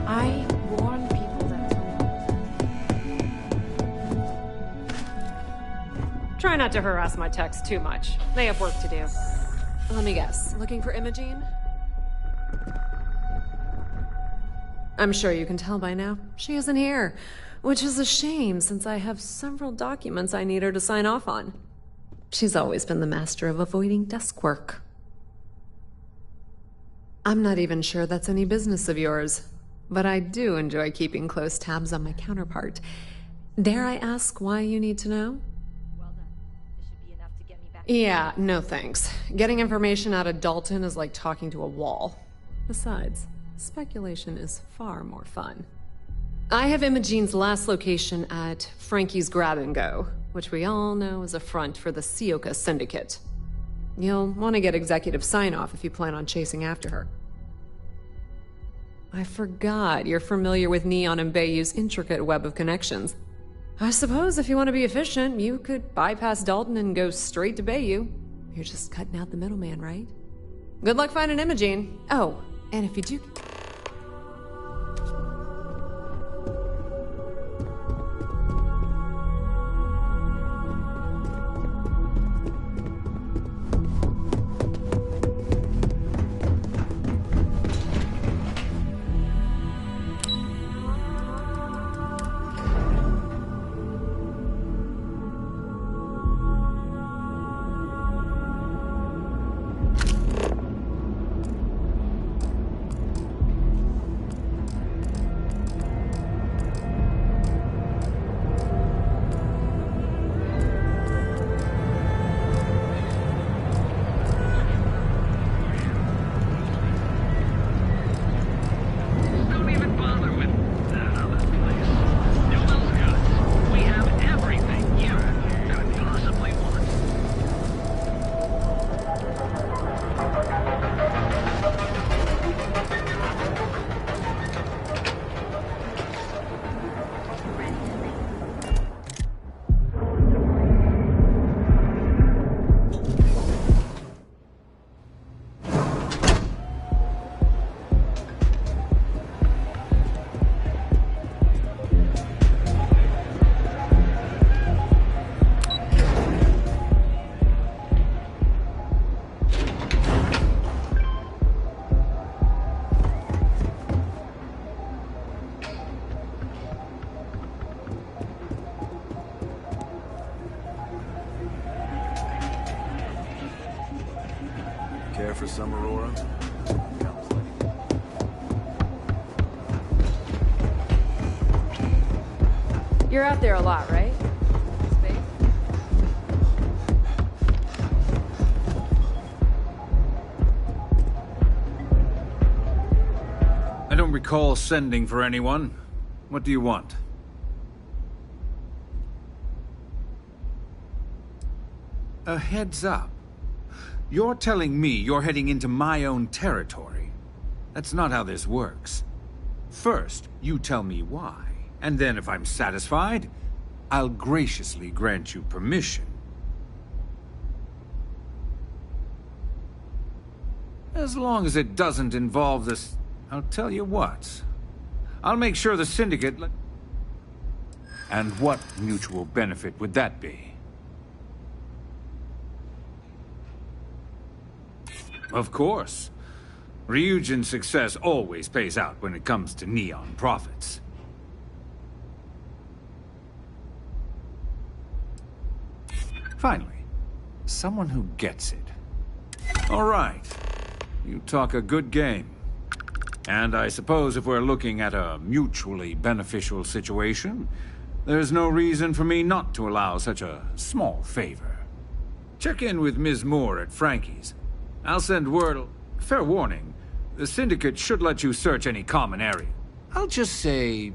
S4: I warn people that... Try not to harass my techs too much. They have work to do. Let me guess. Looking for Imogen? I'm sure you can tell by now. She isn't here. Which is a shame, since I have several documents I need her to sign off on. She's always been the master of avoiding desk work. I'm not even sure that's any business of yours. But I do enjoy keeping close tabs on my counterpart. Dare I ask why you need to know?
S10: Well done. This should be enough to get me back.
S4: Yeah, no thanks. Getting information out of Dalton is like talking to a wall. Besides, speculation is far more fun. I have Imogen's last location at Frankie's Grab and Go, which we all know is a front for the Sioka Syndicate. You'll want to get executive sign-off if you plan on chasing after her. I forgot you're familiar with Neon and Bayou's intricate web of connections. I suppose if you want to be efficient, you could bypass Dalton and go straight to Bayou. You're just cutting out the middleman, right? Good luck finding Imogen. Oh, and if you do...
S14: Care for some, Aurora?
S4: You're out there a lot, right? Space?
S11: I don't recall sending for anyone. What do you want? A heads up. You're telling me you're heading into my own territory. That's not how this works. First, you tell me why, and then if I'm satisfied, I'll graciously grant you permission. As long as it doesn't involve this... I'll tell you what. I'll make sure the Syndicate... And what mutual benefit would that be? Of course. Ryujin's success always pays out when it comes to Neon profits. Finally, someone who gets it. All right. You talk a good game. And I suppose if we're looking at a mutually beneficial situation, there's no reason for me not to allow such a small favor. Check in with Ms. Moore at Frankie's. I'll send word... Fair warning, the Syndicate should let you search any common area. I'll just say...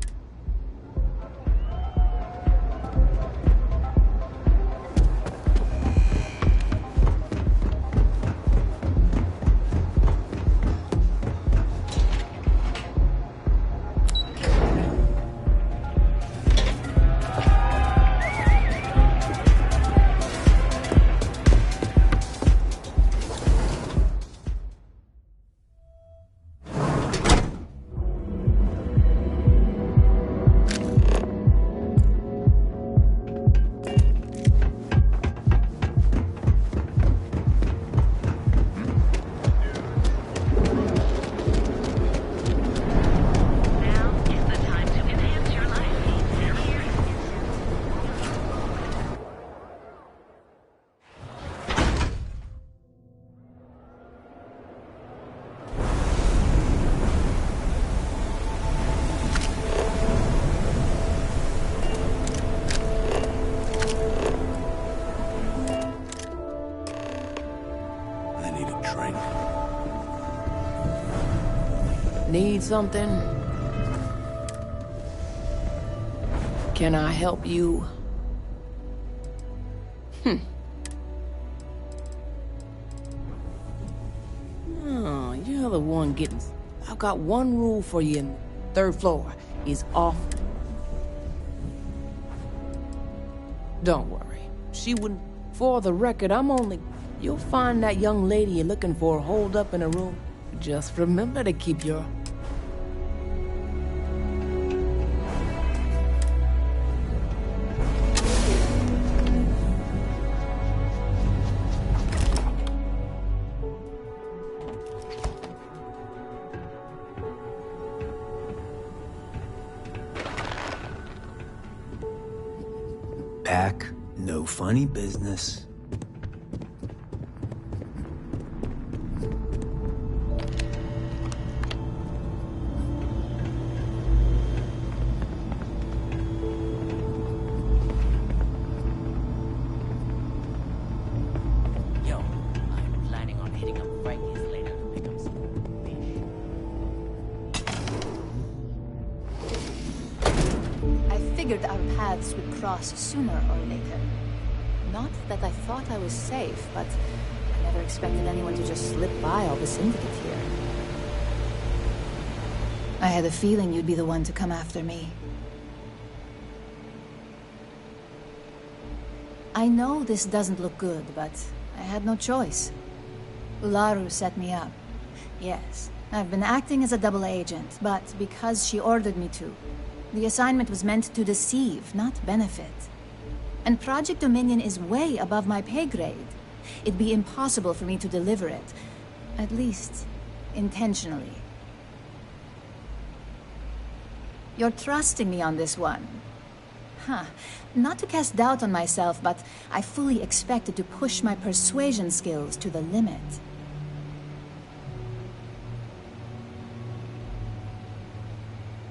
S13: Need something? Can I help you? Oh, you're the one getting... I've got one rule for you. Third floor is off. Don't worry. She wouldn't... For the record, I'm only... You'll find that young lady you're looking for holed up in a room. Just remember to keep your...
S15: Back, no funny business.
S2: Our paths would cross sooner or later. Not that I thought I was safe, but I never expected anyone to just slip by all the Syndicate here. I had a feeling you'd be the one to come after me. I know this doesn't look good, but I had no choice. Ularu set me up. Yes, I've been acting as a double agent, but because she ordered me to. The assignment was meant to deceive, not benefit. And Project Dominion is way above my pay grade. It'd be impossible for me to deliver it. At least, intentionally. You're trusting me on this one. Huh. Not to cast doubt on myself, but I fully expected to push my persuasion skills to the limit.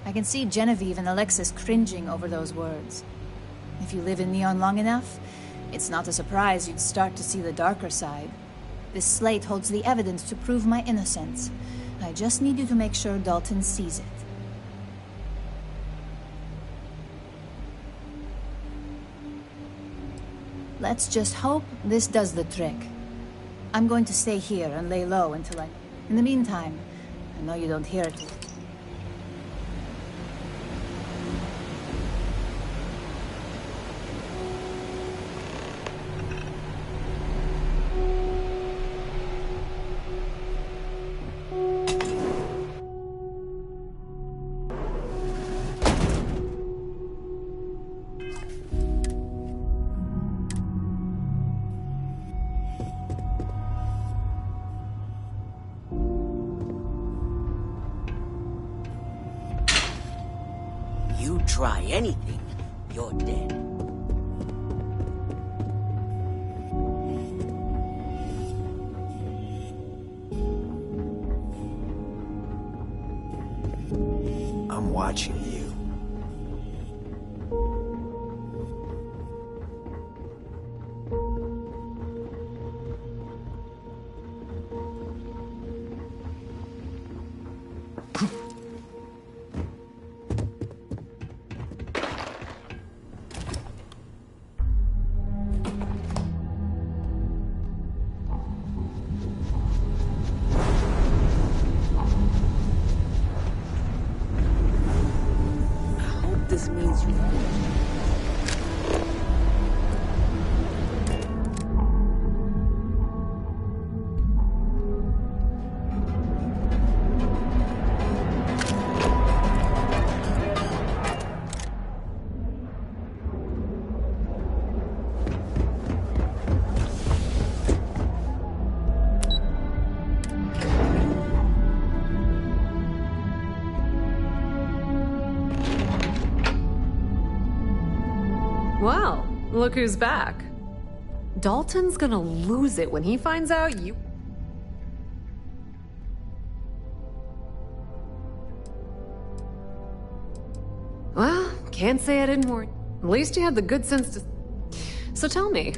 S2: I can see Genevieve and Alexis cringing over those words. If you live in Neon long enough, it's not a surprise you'd start to see the darker side. This slate holds the evidence to prove my innocence. I just need you to make sure Dalton sees it. Let's just hope this does the trick. I'm going to stay here and lay low until I... In the meantime, I know you don't hear it.
S3: try anything, you're dead.
S15: I'm watching you.
S13: This means you.
S4: Well, look who's back. Dalton's gonna lose it when he finds out you... Well, can't say I didn't warn you. At least you had the good sense to... So tell me.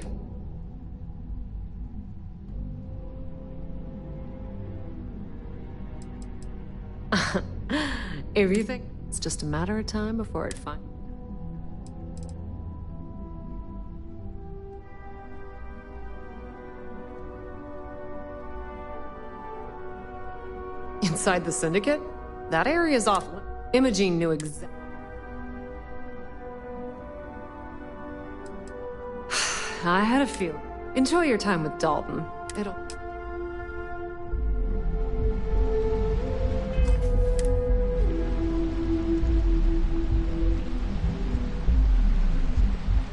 S4: If you think it's just a matter of time before it finds... Inside the Syndicate? That area's off. Imogene knew exactly. I had a feeling. Enjoy your time with Dalton. It'll...